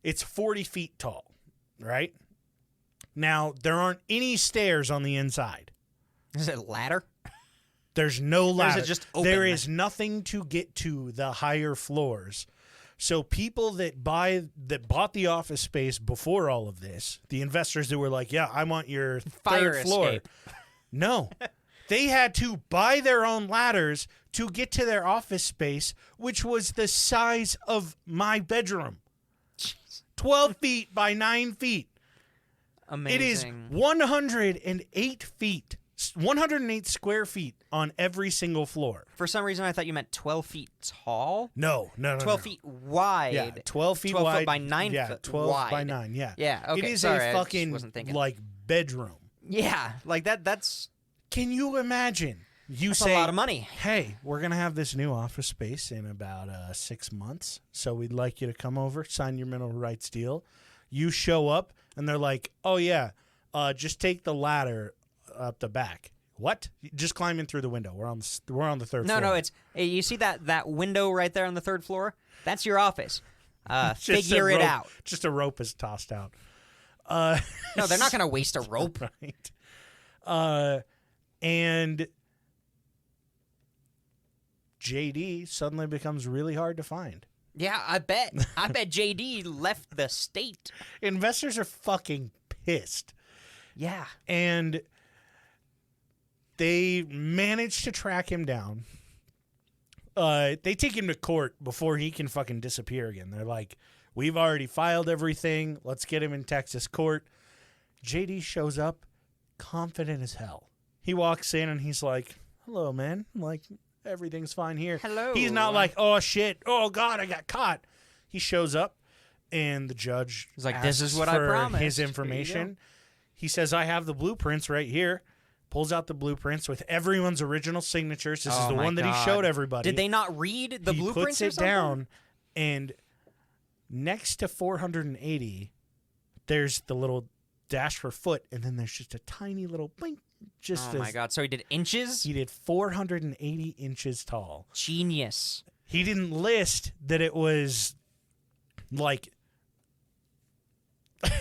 Speaker 2: It's 40 feet tall, right? Now, there aren't any stairs on the inside.
Speaker 3: Is it a ladder?
Speaker 2: There's no ladder.
Speaker 3: just open?
Speaker 2: There is nothing to get to the higher floors. So people that bought the office space before all of this, the investors that were like, yeah, I want your
Speaker 3: Fire
Speaker 2: third floor.
Speaker 3: escape.
Speaker 2: No. They had to buy their own ladders to get to their office space, which was the size of my bedroom. 12 feet by 9 feet.
Speaker 3: Amazing.
Speaker 2: It is 108 feet, 108 square feet on every single floor.
Speaker 3: For some reason, I thought you meant 12 feet tall.
Speaker 2: No.
Speaker 3: 12 feet wide.
Speaker 2: Yeah, 12 feet
Speaker 3: 12
Speaker 2: wide.
Speaker 3: foot by 9
Speaker 2: yeah,
Speaker 3: foot
Speaker 2: 12
Speaker 3: wide.
Speaker 2: by 9, yeah.
Speaker 3: Yeah, okay.
Speaker 2: It is
Speaker 3: Sorry,
Speaker 2: a
Speaker 3: I just
Speaker 2: fucking,
Speaker 3: wasn't thinking.
Speaker 2: like, bedroom.
Speaker 3: Yeah, like that's
Speaker 2: Can you imagine? You
Speaker 3: That's
Speaker 2: say,
Speaker 3: a lot of money.
Speaker 2: Hey, we're going to have this new office space in about 6 months, so we'd like you to come over, sign your mineral rights deal. You show up, and they're like, oh, yeah, just take the ladder up the back. What? Just climb in through the window. We're on the third floor.
Speaker 3: No, it's you see that window right there on the third floor? That's your office.
Speaker 2: Just
Speaker 3: Figure
Speaker 2: a
Speaker 3: it
Speaker 2: rope-
Speaker 3: out.
Speaker 2: Just a rope is tossed out.
Speaker 3: No, they're not going to waste a rope.
Speaker 2: Right. And JD suddenly becomes really hard to find.
Speaker 3: Yeah, I bet. I bet JD left the state.
Speaker 2: Investors are fucking pissed.
Speaker 3: Yeah.
Speaker 2: And they manage to track him down. They take him to court before he can fucking disappear again. They're like, we've already filed everything. Let's get him in Texas court. JD shows up confident as hell. He walks in and he's like, hello, man. I'm like, everything's fine here.
Speaker 3: Hello.
Speaker 2: He's not like, oh, shit. Oh, God, I got caught. He shows up and the judge
Speaker 3: He's like, this is
Speaker 2: asks
Speaker 3: what I
Speaker 2: for
Speaker 3: promised.
Speaker 2: his
Speaker 3: Here you
Speaker 2: information. He says, I have the blueprints right here. Pulls out the blueprints with everyone's original signatures. This is
Speaker 3: Oh
Speaker 2: the
Speaker 3: my
Speaker 2: one that he
Speaker 3: God.
Speaker 2: showed everybody.
Speaker 3: Did they not read the
Speaker 2: he
Speaker 3: blueprints
Speaker 2: puts
Speaker 3: or
Speaker 2: it
Speaker 3: something?
Speaker 2: down, and next to 480, there's the little dash for foot, and then there's just a tiny little blink. Just
Speaker 3: Oh my God. So he did inches?
Speaker 2: He did 480 inches tall.
Speaker 3: Genius.
Speaker 2: He didn't list that it was like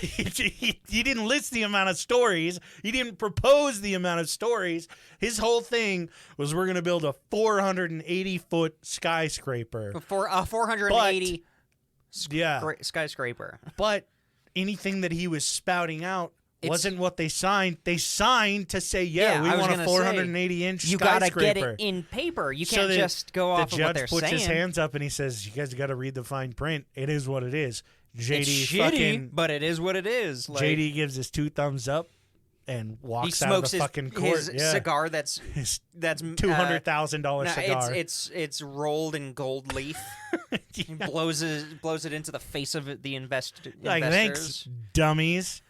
Speaker 2: he didn't list the amount of stories. He didn't propose the amount of stories. His whole thing was we're going to build a 480-foot skyscraper.
Speaker 3: For a 480
Speaker 2: Yeah.
Speaker 3: skyscraper.
Speaker 2: But anything that he was spouting out wasn't what they signed. They signed to say,
Speaker 3: Yeah,
Speaker 2: we
Speaker 3: I was
Speaker 2: want a
Speaker 3: gonna say,
Speaker 2: 480-inch
Speaker 3: You
Speaker 2: skyscraper.
Speaker 3: got to get it in paper. You
Speaker 2: So
Speaker 3: can't
Speaker 2: the-
Speaker 3: just go off of
Speaker 2: The
Speaker 3: what
Speaker 2: judge
Speaker 3: they're
Speaker 2: puts
Speaker 3: saying.
Speaker 2: his hands up and he says, you guys got to read the fine print. It is what it is.
Speaker 3: It's
Speaker 2: JD
Speaker 3: shitty,
Speaker 2: fucking
Speaker 3: but it is what it is. Like,
Speaker 2: JD gives his 2 thumbs up and
Speaker 3: he
Speaker 2: walks out of
Speaker 3: smokes
Speaker 2: the fucking court.
Speaker 3: his
Speaker 2: Yeah.
Speaker 3: cigar that's
Speaker 2: His
Speaker 3: that's
Speaker 2: $200,000
Speaker 3: no,
Speaker 2: cigar.
Speaker 3: it's rolled in gold leaf. He blows it into the face of the
Speaker 2: like,
Speaker 3: investors.
Speaker 2: thanks, dummies.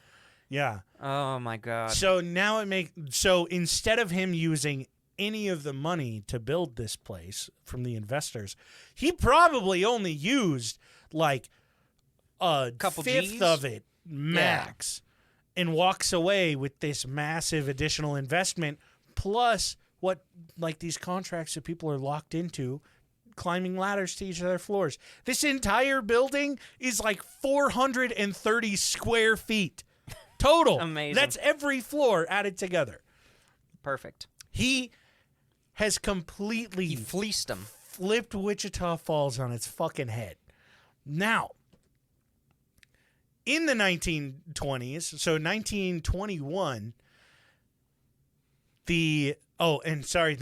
Speaker 2: Yeah.
Speaker 3: Oh my God.
Speaker 2: So now so instead of him using any of the money to build this place from the investors, he probably only used like a
Speaker 3: Couple
Speaker 2: fifth
Speaker 3: Gs?
Speaker 2: of it max, and walks away with this massive additional investment plus what like these contracts that people are locked into, climbing ladders to each of their floors. This entire building is like 430 square feet total.
Speaker 3: Amazing.
Speaker 2: That's every floor added together.
Speaker 3: Perfect.
Speaker 2: He has completely
Speaker 3: He fleeced them.
Speaker 2: flipped Wichita Falls on its fucking head. Now, in the 1920s, so 1921, they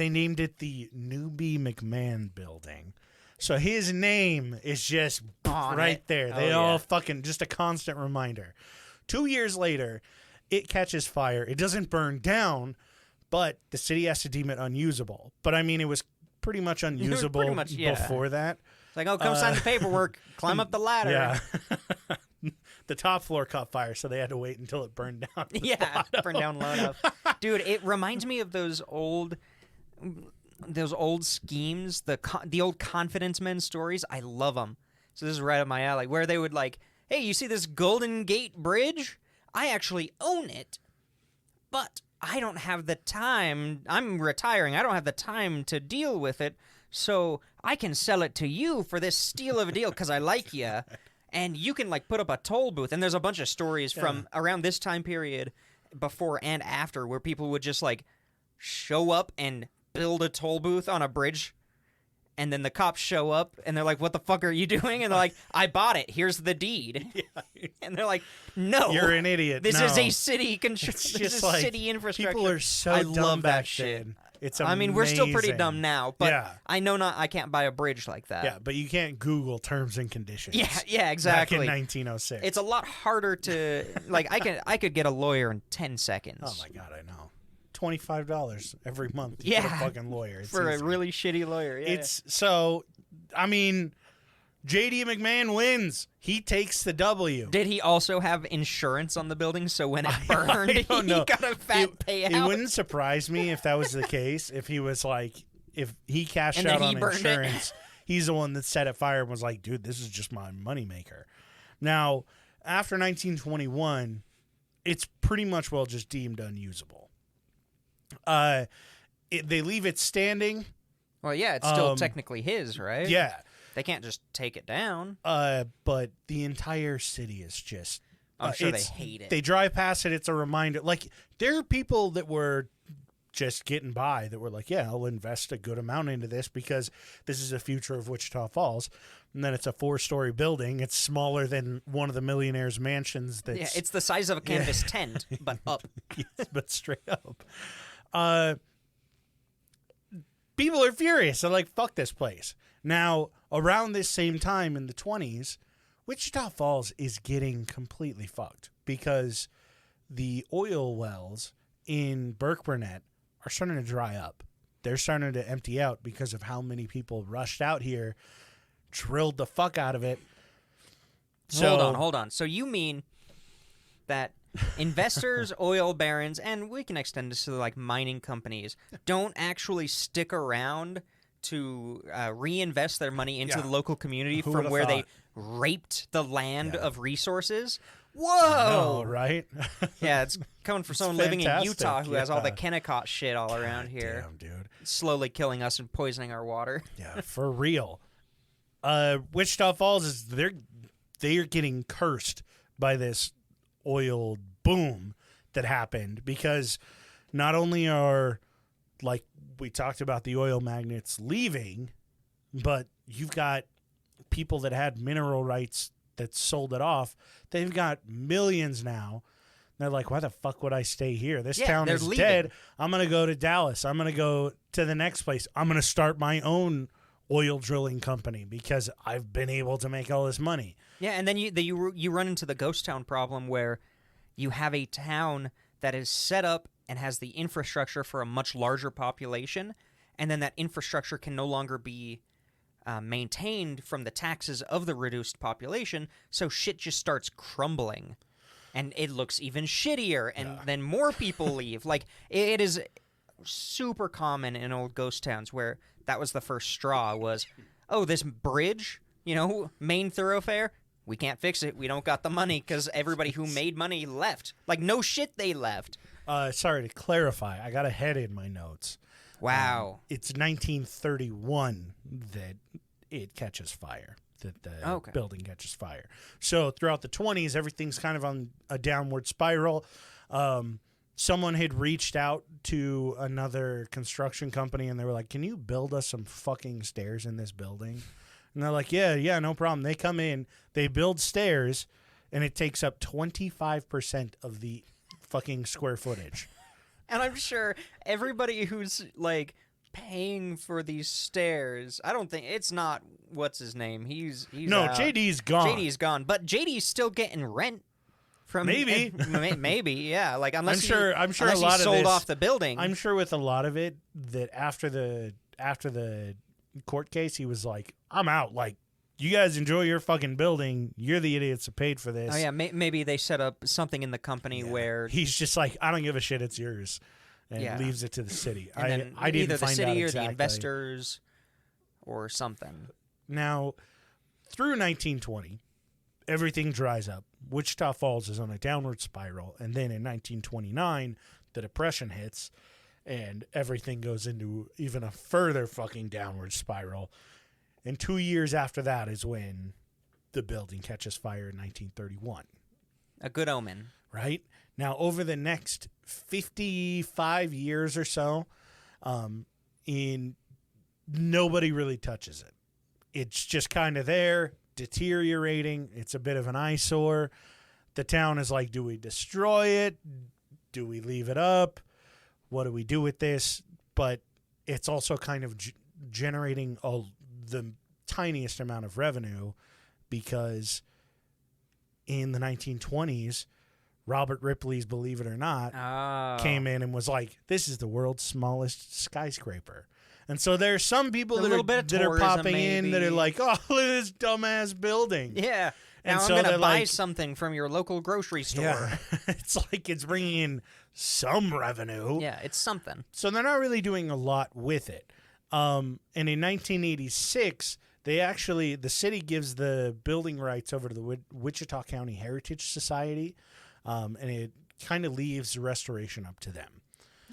Speaker 2: named it the Newby McMahon Building. So his name is just
Speaker 3: On
Speaker 2: right
Speaker 3: it.
Speaker 2: there.
Speaker 3: Oh,
Speaker 2: They
Speaker 3: yeah.
Speaker 2: all fucking, just a constant reminder. 2 years later, it catches fire. It doesn't burn down, but the city has to deem it unusable. But I mean, it was pretty much unusable
Speaker 3: pretty much, yeah.
Speaker 2: before that.
Speaker 3: It's like, oh, come sign the paperwork. Climb up the ladder.
Speaker 2: Yeah. The top floor caught fire, so they had to wait until it burned down.
Speaker 3: Yeah, burn down low enough. Dude, it reminds me of those old schemes, the old confidence men stories. I love them. So this is right up my alley, where they would like, hey, you see this Golden Gate Bridge? I actually own it, but I don't have the time. I'm retiring. I don't have the time to deal with it, so I can sell it to you for this steal of a deal because I like you. And you can, like, put up a toll booth. And there's a bunch of stories from around this time period, before and after, where people would just, like, show up and build a toll booth on a bridge, and then the cops show up, and they're like, "What the fuck are you doing?" And they're like, "I bought it. Here's the deed." Yeah. And they're like, "No,
Speaker 2: you're an idiot.
Speaker 3: This
Speaker 2: no.
Speaker 3: is a city
Speaker 2: like,
Speaker 3: city infrastructure."
Speaker 2: People are so
Speaker 3: I
Speaker 2: dumb
Speaker 3: love
Speaker 2: back
Speaker 3: that shit.
Speaker 2: then. It's
Speaker 3: I mean, we're still pretty
Speaker 2: amazing.
Speaker 3: dumb now, but
Speaker 2: Yeah.
Speaker 3: I can't buy a bridge like that.
Speaker 2: Yeah, but you can't Google terms and conditions.
Speaker 3: Yeah, exactly.
Speaker 2: Back in 1906.
Speaker 3: It's a lot harder to like. I could get a lawyer in 10 seconds.
Speaker 2: Oh my god, I know. $25 every month to
Speaker 3: Yeah.
Speaker 2: get a fucking lawyer. It's
Speaker 3: for
Speaker 2: easy.
Speaker 3: a really shitty lawyer. Yeah.
Speaker 2: It's so. I mean, J.D. McMahon wins. He takes the W.
Speaker 3: Did he also have insurance on the building, so when it burned,
Speaker 2: I don't know.
Speaker 3: he got a fat payout?
Speaker 2: It wouldn't surprise me if that was the case. If he was like, if he cashed
Speaker 3: And then
Speaker 2: out
Speaker 3: he
Speaker 2: on
Speaker 3: burned it.
Speaker 2: insurance, he's the one that set it fire and was like, dude, this is just my moneymaker. Now, after 1921, it's pretty much well just deemed unusable. They leave it standing.
Speaker 3: Well, yeah, it's still technically his, right?
Speaker 2: Yeah.
Speaker 3: They can't just take it down.
Speaker 2: But the entire city is just.
Speaker 3: I'm sure they hate it.
Speaker 2: They drive past it. It's a reminder. Like, there are people that were just getting by that were like, yeah, I'll invest a good amount into this because this is the future of Wichita Falls. And then it's a 4-story building. It's smaller than one of the millionaire's mansions. That's,
Speaker 3: Yeah, it's the size of a canvas tent, but up.
Speaker 2: yes, but straight up. People are furious. They're like, fuck this place. Now, around this same time in the 20s, Wichita Falls is getting completely fucked because the oil wells in Burke Burnett are starting to dry up. They're starting to empty out because of how many people rushed out here, drilled the fuck out of it. So,
Speaker 3: Hold on. So you mean that investors, oil barons, and we can extend this to like mining companies, don't actually stick around to reinvest their money into the local community
Speaker 2: Who
Speaker 3: from
Speaker 2: would've
Speaker 3: where they
Speaker 2: thought?
Speaker 3: raped the land of resources? Whoa!
Speaker 2: Oh, right?
Speaker 3: Yeah, it's coming from someone living in
Speaker 2: fantastic,
Speaker 3: Utah who has all the
Speaker 2: yeah.
Speaker 3: Kennecott shit all around here,
Speaker 2: Damn, dude.
Speaker 3: slowly killing us and poisoning our water.
Speaker 2: Yeah, for real. Wichita Falls is they're getting cursed by this oil boom that happened because not only are, like we talked about, the oil magnates leaving, but you've got people that had mineral rights that sold it off. They've got millions now. They're like, why the fuck would I stay here? This town
Speaker 3: they're
Speaker 2: is
Speaker 3: leaving.
Speaker 2: dead. I'm going to go to Dallas. I'm going to go to the next place. I'm going to start my own oil drilling company because I've been able to make all this money.
Speaker 3: Yeah, and then you run into the ghost town problem where you have a town that is set up and has the infrastructure for a much larger population, and then that infrastructure can no longer be maintained from the taxes of the reduced population, so shit just starts crumbling. And it looks even shittier, and then more people leave. Like, it is super common in old ghost towns where that was the first straw was, oh, this bridge, main thoroughfare, we can't fix it. We don't got the money because everybody who made money left. Like, no shit, they left.
Speaker 2: Sorry, to clarify, I got a head in my notes.
Speaker 3: Wow.
Speaker 2: It's 1931 that it catches fire, that the building catches fire. So throughout the 20s, everything's kind of on a downward spiral. Someone had reached out to another construction company, and they were like, can you build us some fucking stairs in this building? And they're like, yeah, no problem. They come in, they build stairs, and it takes up 25% of the fucking square footage.
Speaker 3: And I'm sure everybody who's, like, paying for these stairs, I don't think, it's not, what's his name? He's
Speaker 2: No,
Speaker 3: out.
Speaker 2: JD's gone.
Speaker 3: JD's gone. But JD's still getting rent from...
Speaker 2: Maybe.
Speaker 3: Maybe, yeah. Like, unless
Speaker 2: I'm sure
Speaker 3: unless
Speaker 2: a lot
Speaker 3: he
Speaker 2: of
Speaker 3: sold
Speaker 2: this,
Speaker 3: off the building.
Speaker 2: I'm sure with a lot of it that after the court case, he was like, I'm out. Like, you guys enjoy your fucking building. You're the idiots that paid for this.
Speaker 3: Oh, yeah, maybe they set up something in the company where...
Speaker 2: He's just like, I don't give a shit, it's yours. And leaves it to the city.
Speaker 3: And then
Speaker 2: I didn't
Speaker 3: either the
Speaker 2: find
Speaker 3: city
Speaker 2: out
Speaker 3: or
Speaker 2: exactly.
Speaker 3: the investors or something.
Speaker 2: Now, through 1920, everything dries up. Wichita Falls is on a downward spiral. And then in 1929, the Depression hits, and everything goes into even a further fucking downward spiral. And 2 years after that is when the building catches fire in 1931.
Speaker 3: A good omen.
Speaker 2: Right? Now, over the next 55 years or so, and nobody really touches it. It's just kind of there, deteriorating. It's a bit of an eyesore. The town is like, do we destroy it? Do we leave it up? What do we do with this? But it's also kind of generating the tiniest amount of revenue because in the 1920s, Robert Ripley's Believe It or Not came in and was like, this is the world's smallest skyscraper. And so there are some people that are popping in that are like, oh, look at this dumbass building.
Speaker 3: Yeah.
Speaker 2: And
Speaker 3: now
Speaker 2: so
Speaker 3: I'm going to buy
Speaker 2: like,
Speaker 3: something from your local grocery store.
Speaker 2: Yeah. It's like it's bringing in some revenue.
Speaker 3: Yeah, it's something.
Speaker 2: So they're not really doing a lot with it. And in 1986, the city gives the building rights over to the Wichita County Heritage Society, and it kind of leaves the restoration up to them.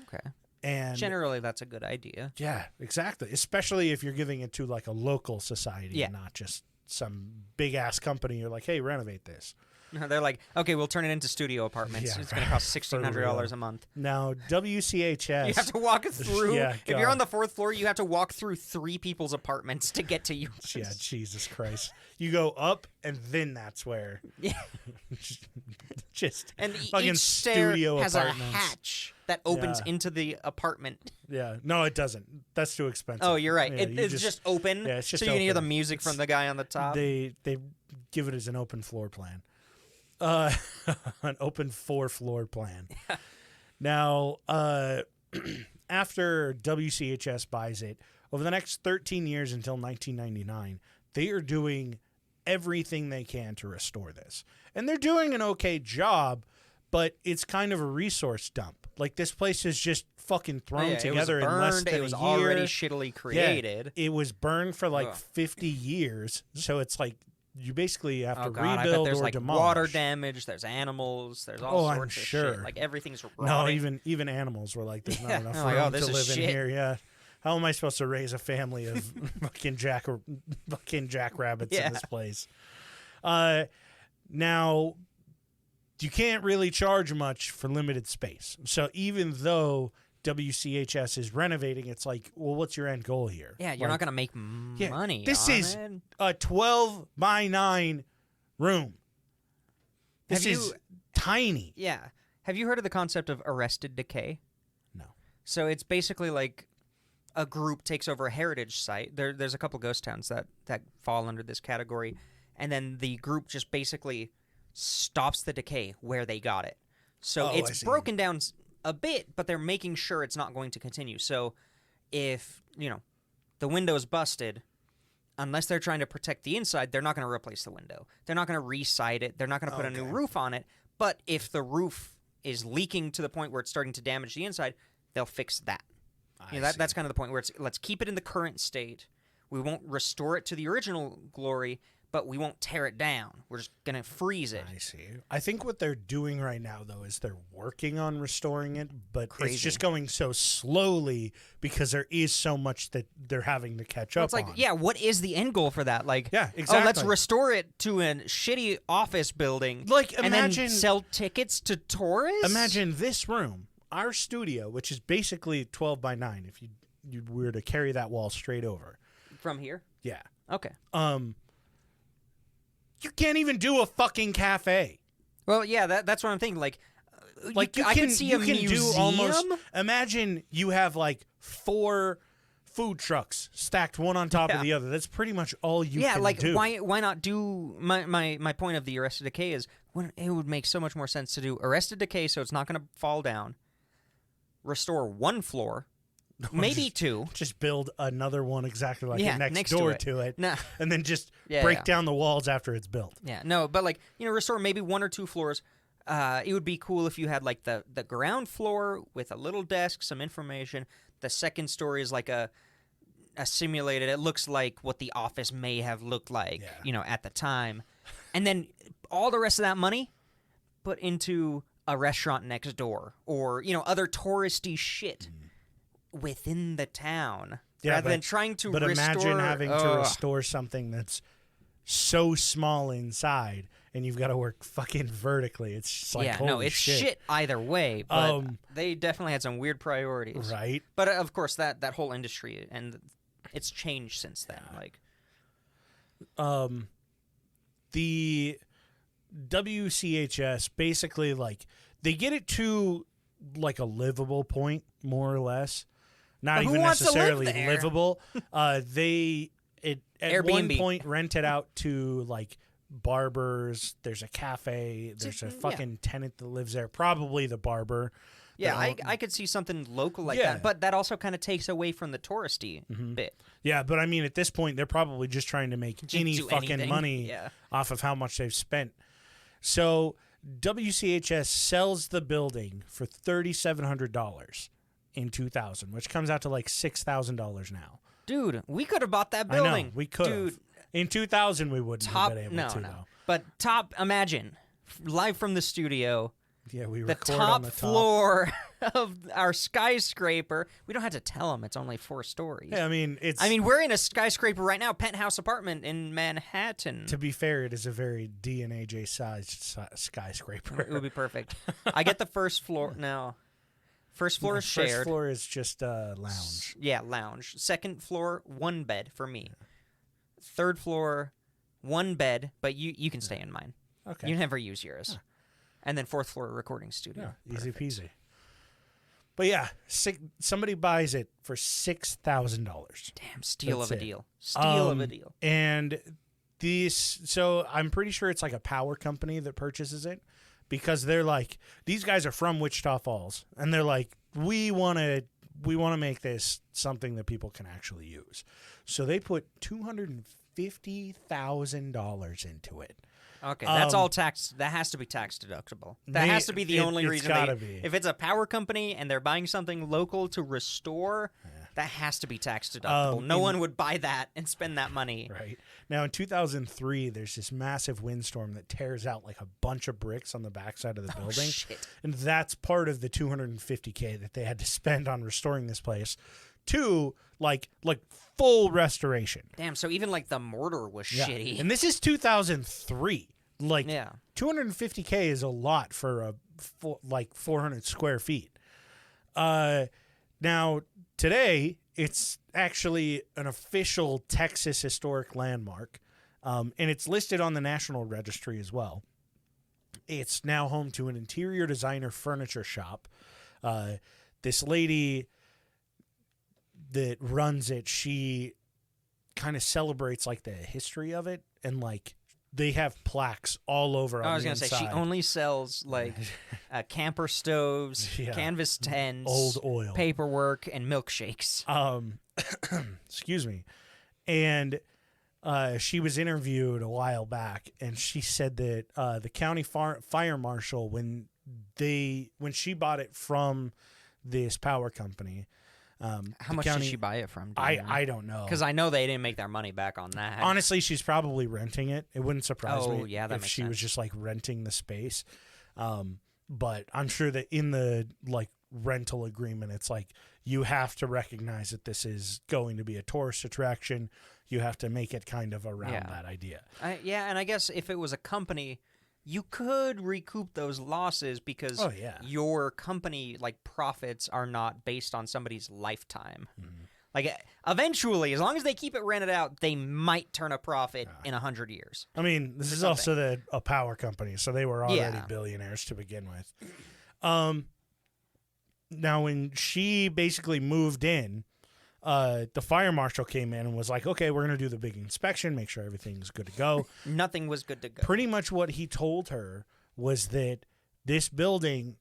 Speaker 3: Okay.
Speaker 2: And
Speaker 3: generally, that's a good idea.
Speaker 2: Yeah, exactly. Especially if you're giving it to like a local society and not just some big ass company. You're like, hey, renovate this.
Speaker 3: They're like, okay, we'll turn it into studio apartments.
Speaker 2: Yeah.
Speaker 3: It's going to cost $1,600 a month.
Speaker 2: Now, WCHS.
Speaker 3: You have to walk through.
Speaker 2: Yeah,
Speaker 3: if you're on the 4th floor, you have to walk through 3 people's apartments to get to you.
Speaker 2: Yeah, Jesus Christ. You go up, and then that's where.
Speaker 3: Yeah.
Speaker 2: Just
Speaker 3: and
Speaker 2: fucking
Speaker 3: each stair
Speaker 2: studio
Speaker 3: has
Speaker 2: apartments.
Speaker 3: a hatch that opens into the apartment.
Speaker 2: Yeah. No, it doesn't. That's too expensive.
Speaker 3: Oh, you're right.
Speaker 2: Yeah,
Speaker 3: it's just open.
Speaker 2: Yeah, it's just
Speaker 3: so you can hear the
Speaker 2: open.
Speaker 3: music from the guy on the top.
Speaker 2: They give it as an open floor plan. An open 4-floor plan. Now, after WCHS buys it, over the next 13 years until 1999, they are doing everything they can to restore this. And they're doing an okay job, but it's kind of a resource dump. Like, this place is just fucking thrown together in less than a year.
Speaker 3: It was already shittily created.
Speaker 2: Yeah, it was burned for like 50 years. So it's like, you basically have to rebuild
Speaker 3: I bet there's
Speaker 2: or
Speaker 3: like
Speaker 2: demolish.
Speaker 3: water damage. There's animals. There's all sorts
Speaker 2: I'm
Speaker 3: of
Speaker 2: sure.
Speaker 3: shit. Like everything's
Speaker 2: No,
Speaker 3: rotting.
Speaker 2: even animals were like, there's not enough
Speaker 3: They're
Speaker 2: room
Speaker 3: like, oh, this
Speaker 2: to
Speaker 3: is
Speaker 2: live in
Speaker 3: shit.
Speaker 2: here. Yeah, how am I supposed to raise a family of fucking jackrabbits in this place? Now, you can't really charge much for limited space. So even though WCHS is renovating, it's like, well, what's your end goal here?
Speaker 3: Yeah, you're not going to make money.
Speaker 2: This
Speaker 3: on
Speaker 2: is
Speaker 3: it.
Speaker 2: a 12 by 9 room. This is tiny.
Speaker 3: Yeah. Have you heard of the concept of arrested decay?
Speaker 2: No.
Speaker 3: So it's basically like a group takes over a heritage site. There's a couple ghost towns that fall under this category, and then the group just basically stops the decay where they got it. So it's broken down a bit, but they're making sure it's not going to continue. So if, the window's busted, unless they're trying to protect the inside, they're not going to replace the window. They're not going to re-side it. They're not going to put a new roof on it. But if the roof is leaking to the point where it's starting to damage the inside, they'll fix that. That's kind of the point where it's, let's keep it in the current state. We won't restore it to the original glory, but we won't tear it down. We're just going to freeze it.
Speaker 2: I see. I think what they're doing right now, though, is they're working on restoring it, but it's just going so slowly because there is so much that they're having to catch up on.
Speaker 3: It's like, what is the end goal for that? Like,
Speaker 2: exactly.
Speaker 3: Oh, let's restore it to a shitty office building.
Speaker 2: Like,
Speaker 3: and then sell tickets to tourists?
Speaker 2: Imagine this room, our studio, which is basically 12 by 9, if you were to carry that wall straight over.
Speaker 3: From here?
Speaker 2: Yeah.
Speaker 3: Okay.
Speaker 2: You can't even do a fucking cafe.
Speaker 3: Well, yeah, that's what I'm thinking. Like I could see a museum.
Speaker 2: Do almost. Imagine you have like 4 food trucks stacked one on top of the other. That's pretty much all you can do.
Speaker 3: Why not do my point of the Arrested Decay is it would make so much more sense to do Arrested Decay so it's not going to fall down. Restore 1 floor. Maybe 2.
Speaker 2: Just build another one exactly like it next door to it.
Speaker 3: No.
Speaker 2: And then just break down the walls after it's built.
Speaker 3: Yeah, no, but restore maybe 1 or 2 floors. It would be cool if you had like the ground floor with a little desk, some information. The second story is like a simulated. It looks like what the office may have looked like, at the time. And then all the rest of that money put into a restaurant next door or, other touristy shit. Within the town, rather than trying to restore.
Speaker 2: But imagine having to restore something that's so small inside and you've got to work fucking vertically. It's just like, holy
Speaker 3: it's
Speaker 2: shit.
Speaker 3: shit either way, but they definitely had some weird priorities.
Speaker 2: Right.
Speaker 3: But of course, that whole industry, and it's changed since then. Like,
Speaker 2: the WCHS basically, like, they get it to like a livable point, more or less. Not
Speaker 3: But who
Speaker 2: even
Speaker 3: wants to live
Speaker 2: necessarily
Speaker 3: there?
Speaker 2: livable. At one
Speaker 3: Airbnb.
Speaker 2: point rented out to like barbers. There's a cafe. There's a fucking tenant that lives there. Probably the barber.
Speaker 3: yeah,
Speaker 2: that
Speaker 3: I could see something local like
Speaker 2: Yeah.
Speaker 3: that, but that also kind of takes away from the touristy bit.
Speaker 2: Yeah, but I mean, at this point, they're probably just trying to make any
Speaker 3: do
Speaker 2: fucking
Speaker 3: anything.
Speaker 2: money
Speaker 3: Yeah.
Speaker 2: off of how much they've spent. So WCHS sells the building for $3,700 in 2000, which comes out to like $6,000 now.
Speaker 3: Dude, we could have bought that
Speaker 2: I know,
Speaker 3: building.
Speaker 2: we could
Speaker 3: Dude,
Speaker 2: have. In 2000, we wouldn't
Speaker 3: top
Speaker 2: have been able
Speaker 3: no,
Speaker 2: to,
Speaker 3: no.
Speaker 2: though.
Speaker 3: But imagine live from the studio,
Speaker 2: Yeah, we
Speaker 3: the
Speaker 2: record
Speaker 3: top
Speaker 2: on the top.
Speaker 3: floor of our skyscraper. We don't have to tell them it's only 4 stories.
Speaker 2: Yeah, I mean,
Speaker 3: we're in a skyscraper right now, penthouse apartment in Manhattan.
Speaker 2: to be fair, it is a very D and AJ sized skyscraper.
Speaker 3: It would be perfect. I get the first floor. No. First floor is shared.
Speaker 2: First floor is just a lounge.
Speaker 3: Yeah, lounge. Second floor, 1 bed for me. Third floor, 1 bed, but you can stay in mine.
Speaker 2: Okay.
Speaker 3: You never use yours. And then 4th floor recording studio.
Speaker 2: Yeah, easy peasy. But yeah, somebody buys it for $6,000.
Speaker 3: Damn, steal
Speaker 2: That's
Speaker 3: of a
Speaker 2: it.
Speaker 3: deal. Steal of a deal.
Speaker 2: And so I'm pretty sure it's like a power company that purchases it, because they're like, these guys are from Wichita Falls, and they're like, we want to make this something that people can actually use. So they put $250,000 into it.
Speaker 3: Okay, that's all tax. That has to be tax deductible. That has to be the only
Speaker 2: it's
Speaker 3: reason.
Speaker 2: gotta be.
Speaker 3: If it's a power company and they're buying something local to restore, that has to be tax deductible. No one would buy that and spend that money.
Speaker 2: Right. Now, in 2003, there's this massive windstorm that tears out like a bunch of bricks on the backside of the building.
Speaker 3: Shit.
Speaker 2: And that's part of the $250K that they had to spend on restoring this place to like full restoration.
Speaker 3: Damn. So even like the mortar was shitty.
Speaker 2: And this is 2003. Like,
Speaker 3: Yeah.
Speaker 2: $250K is a lot for like 400 square feet. Now, today, it's actually an official Texas historic landmark, and it's listed on the National Registry as well. It's now home to an interior designer furniture shop. This lady that runs it, she kind of celebrates like the history of it, and like they have plaques all over.
Speaker 3: I was gonna say she only sells like camper stoves,
Speaker 2: Yeah.
Speaker 3: canvas tents,
Speaker 2: Old oil,
Speaker 3: paperwork, and milkshakes.
Speaker 2: excuse me. And she was interviewed a while back, and she said that the county fire marshal, when she bought it from this power company,
Speaker 3: How much did she buy it from?
Speaker 2: I don't know,
Speaker 3: Because I know they didn't make their money back on that.
Speaker 2: honestly, she's probably renting it. It wouldn't surprise me
Speaker 3: yeah, that
Speaker 2: if
Speaker 3: makes
Speaker 2: she was
Speaker 3: sense.
Speaker 2: just like renting the space. But I'm sure that in the like rental agreement, it's like you have to recognize that this is going to be a tourist attraction. You have to make it kind of around that idea.
Speaker 3: And I guess if it was a company, you could recoup those losses because your company like profits are not based on somebody's lifetime.
Speaker 2: Mm-hmm.
Speaker 3: Like eventually, as long as they keep it rented out, they might turn a profit in 100 years.
Speaker 2: I mean, this is also a power company, so they were already billionaires to begin with. Now, when she basically moved in, the fire marshal came in and was like, okay, we're going to do the big inspection, make sure everything's good to go.
Speaker 3: Nothing was good to go.
Speaker 2: Pretty much what he told her was that this building,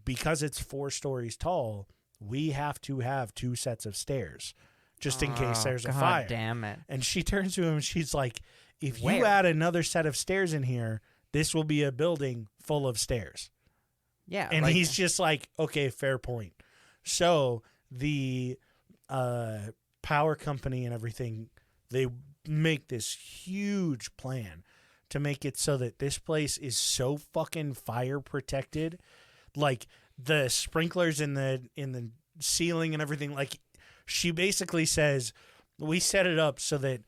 Speaker 2: because it's 4 stories tall, we have to have 2 sets of stairs just in case there's a fire.
Speaker 3: God damn it.
Speaker 2: And she turns to him and she's like, if you
Speaker 3: Where?
Speaker 2: add another set of stairs in here, this will be a building full of stairs.
Speaker 3: Yeah.
Speaker 2: And he's just like, okay, fair point. So the power company and everything, they make this huge plan to make it so that this place is so fucking fire protected. Like the sprinklers in the ceiling and everything, like she basically says, we set it up so that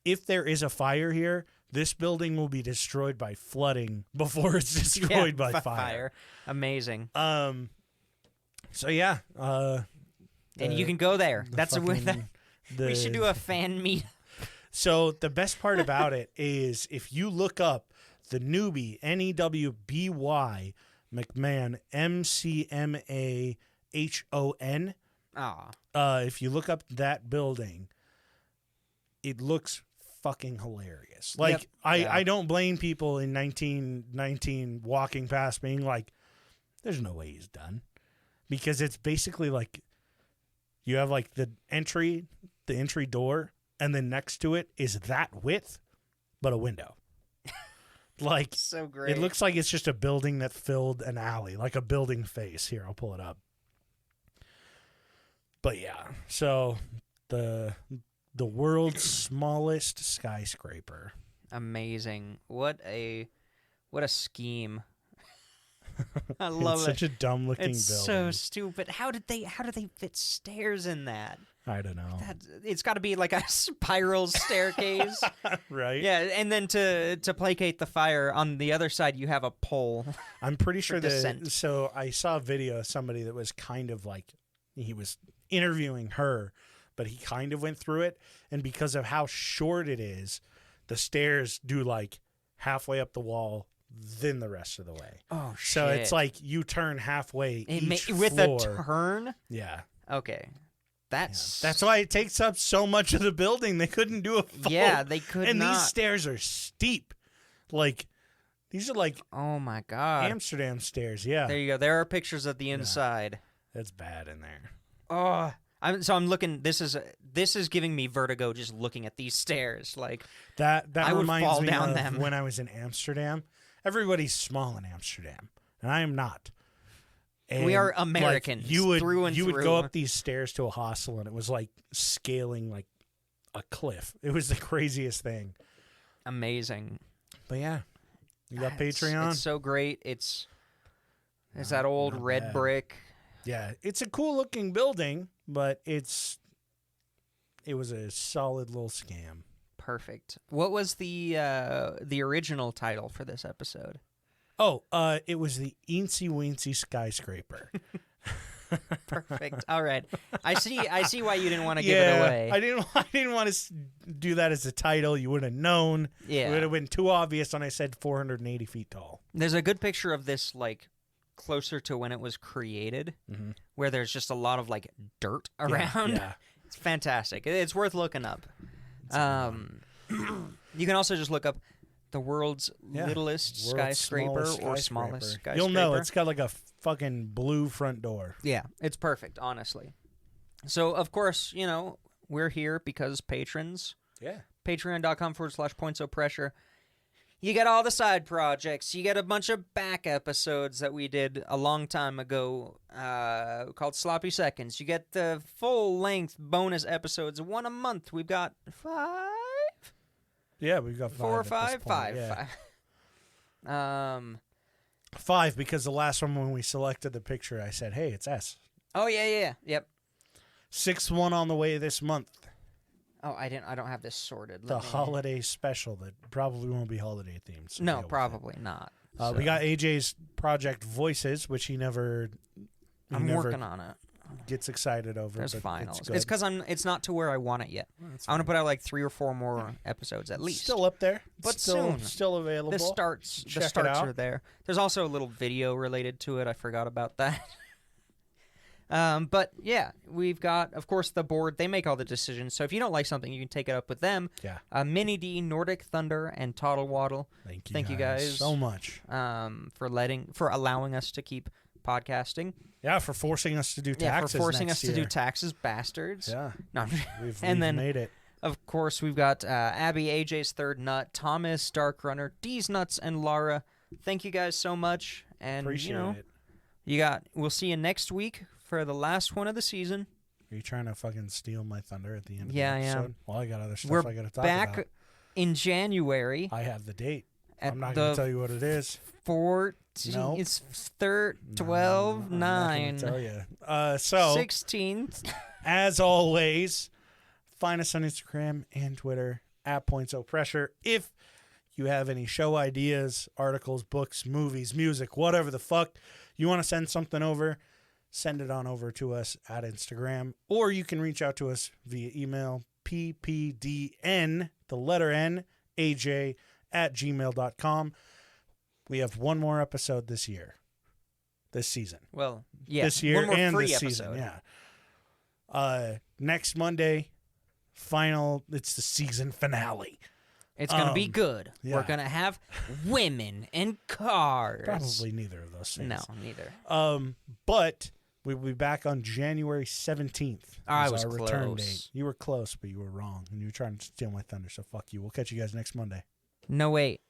Speaker 2: if there is a fire here, This building will be destroyed by flooding before it's destroyed by fire.
Speaker 3: Amazing.
Speaker 2: So yeah.
Speaker 3: And you can go there. That's we should do a fan meet.
Speaker 2: So the best part about it is if you look up the newbie, Newby McMahon, McMahon. If you look up that building, it looks fucking hilarious. Like,
Speaker 3: Yep.
Speaker 2: I don't blame people in 1919 walking past being like, there's no way he's done. Because it's basically like you have like the entry door, and then next to it is that width, but a window. Like,
Speaker 3: so great.
Speaker 2: It looks like it's just a building that filled an alley, like a building face. Here, I'll pull it up. But yeah, so the world's smallest skyscraper.
Speaker 3: Amazing. What a scheme. I love
Speaker 2: it's
Speaker 3: it.
Speaker 2: Such a dumb looking
Speaker 3: It's
Speaker 2: building.
Speaker 3: so stupid. How did they fit stairs in that?
Speaker 2: I don't know.
Speaker 3: It's got to be like a spiral staircase.
Speaker 2: Right?
Speaker 3: Yeah, and then to placate the fire, on the other side you have a pole.
Speaker 2: I'm pretty sure
Speaker 3: descent.
Speaker 2: So I saw a video of somebody that was kind of like, he was interviewing her, but he kind of went through it, and because of how short it is, the stairs do like halfway up the wall, then the rest of the way.
Speaker 3: Oh,
Speaker 2: so
Speaker 3: shit.
Speaker 2: it's like you turn halfway each
Speaker 3: with
Speaker 2: floor.
Speaker 3: a turn?
Speaker 2: Yeah.
Speaker 3: Okay.
Speaker 2: That's why it takes up so much of the building. They couldn't do a full.
Speaker 3: Yeah, they could
Speaker 2: and
Speaker 3: not.
Speaker 2: And these stairs are steep. Like, these are like
Speaker 3: oh my God.
Speaker 2: Amsterdam stairs. Yeah.
Speaker 3: There you go. There are pictures of the inside.
Speaker 2: That's bad in there.
Speaker 3: Oh, I'm looking. This is giving me vertigo just looking at these stairs. Like
Speaker 2: that
Speaker 3: I would
Speaker 2: reminds
Speaker 3: fall
Speaker 2: me
Speaker 3: down
Speaker 2: of
Speaker 3: them.
Speaker 2: when I was in Amsterdam. Everybody's small in Amsterdam, and I am not. And
Speaker 3: we are Americans.
Speaker 2: Like, you would go
Speaker 3: through.
Speaker 2: up these stairs to a hostel, and it was like scaling like a cliff. It was the craziest thing.
Speaker 3: Amazing.
Speaker 2: But yeah, you got Patreon.
Speaker 3: It's so great. It's that old red
Speaker 2: bad.
Speaker 3: brick.
Speaker 2: Yeah, it's a cool looking building, but it was a solid little scam.
Speaker 3: Perfect. What was the original title for this episode?
Speaker 2: Oh, it was the Eensy Weensy Skyscraper.
Speaker 3: Perfect. All right. I see why you didn't want to give it away.
Speaker 2: I didn't want to do that as a title. You would have known.
Speaker 3: Yeah.
Speaker 2: It would have been too obvious when I said 480 feet tall.
Speaker 3: There's a good picture of this, like, closer to when it was created, where there's just a lot of, like, dirt around.
Speaker 2: Yeah.
Speaker 3: It's fantastic. It's worth looking up. You can also just look up the world's littlest skyscraper or smallest skyscraper.
Speaker 2: You'll know it's got like a fucking blue front door.
Speaker 3: Yeah, it's perfect, honestly. So, of course, we're here because patrons.
Speaker 2: Yeah.
Speaker 3: Patreon.com/pointsopressure. You get all the side projects. You get a bunch of back episodes that we did a long time ago called Sloppy Seconds. You get the full-length bonus episodes, one a month. We've got 5?
Speaker 2: Yeah, we've got 5.
Speaker 3: 4 or 5?
Speaker 2: Yeah.
Speaker 3: 5.
Speaker 2: 5 because the last one when we selected the picture, I said, hey, it's S.
Speaker 3: Oh, yeah. Yep.
Speaker 2: 6th one on the way this month.
Speaker 3: Oh, I don't have this sorted.
Speaker 2: The holiday special that probably won't be holiday themed. So
Speaker 3: no, probably not.
Speaker 2: We got AJ's project Voices, which he never.
Speaker 3: I'm working on it.
Speaker 2: Gets excited over.
Speaker 3: There's
Speaker 2: but
Speaker 3: finals.
Speaker 2: It's
Speaker 3: because it's not to where I want it yet. I want to put out like 3 or 4 more episodes at least.
Speaker 2: Still up there,
Speaker 3: but
Speaker 2: still
Speaker 3: soon.
Speaker 2: available.
Speaker 3: The starts are there. There's also a little video related to it. I forgot about that. But yeah, we've got, of course, the board. They make all the decisions. So if you don't like something, you can take it up with them.
Speaker 2: Yeah.
Speaker 3: Mini D, Nordic Thunder, and Toddle Waddle.
Speaker 2: Thank you guys so much.
Speaker 3: For allowing us to keep podcasting.
Speaker 2: Yeah, for forcing us to do taxes.
Speaker 3: For forcing
Speaker 2: next
Speaker 3: us to do taxes, bastards.
Speaker 2: Yeah.
Speaker 3: No,
Speaker 2: we've
Speaker 3: then
Speaker 2: made it.
Speaker 3: Of course, we've got Abby, AJ's third nut, Thomas, Dark Runner, D's nuts, and Lara. Thank you guys so much. And
Speaker 2: Appreciate it.
Speaker 3: We'll see you next week for the last one of the season.
Speaker 2: Are you trying to fucking steal my thunder at the end of
Speaker 3: Yeah,
Speaker 2: the episode?
Speaker 3: I am.
Speaker 2: Well, I got other stuff
Speaker 3: We're
Speaker 2: I got to talk
Speaker 3: back
Speaker 2: about.
Speaker 3: in January.
Speaker 2: I have the date.
Speaker 3: At
Speaker 2: I'm not going to
Speaker 3: the
Speaker 2: tell you what it is.
Speaker 3: 14.
Speaker 2: Nope.
Speaker 3: It's 12, 9.
Speaker 2: I'm not going to tell you. So
Speaker 3: 16th.
Speaker 2: As always, find us on Instagram and Twitter @PointsOPressure. If you have any show ideas, articles, books, movies, music, whatever the fuck you want to send something over, send it on over to us at Instagram, or you can reach out to us via email, ppdn, the letter N, AJ, @gmail.com. We have one more episode this season.
Speaker 3: Well, yeah.
Speaker 2: This year
Speaker 3: one more
Speaker 2: and
Speaker 3: free
Speaker 2: this
Speaker 3: episode.
Speaker 2: season, yeah. Next Monday, it's the season finale.
Speaker 3: It's going to be good.
Speaker 2: yeah.
Speaker 3: We're going to have women and cars.
Speaker 2: Probably neither of those things.
Speaker 3: No, neither.
Speaker 2: But we'll be back on January 17th.
Speaker 3: I
Speaker 2: is
Speaker 3: was
Speaker 2: our return
Speaker 3: close.
Speaker 2: date. You were close, but you were wrong, and you were trying to steal my thunder, so fuck you. We'll catch you guys next Monday.
Speaker 3: No, wait.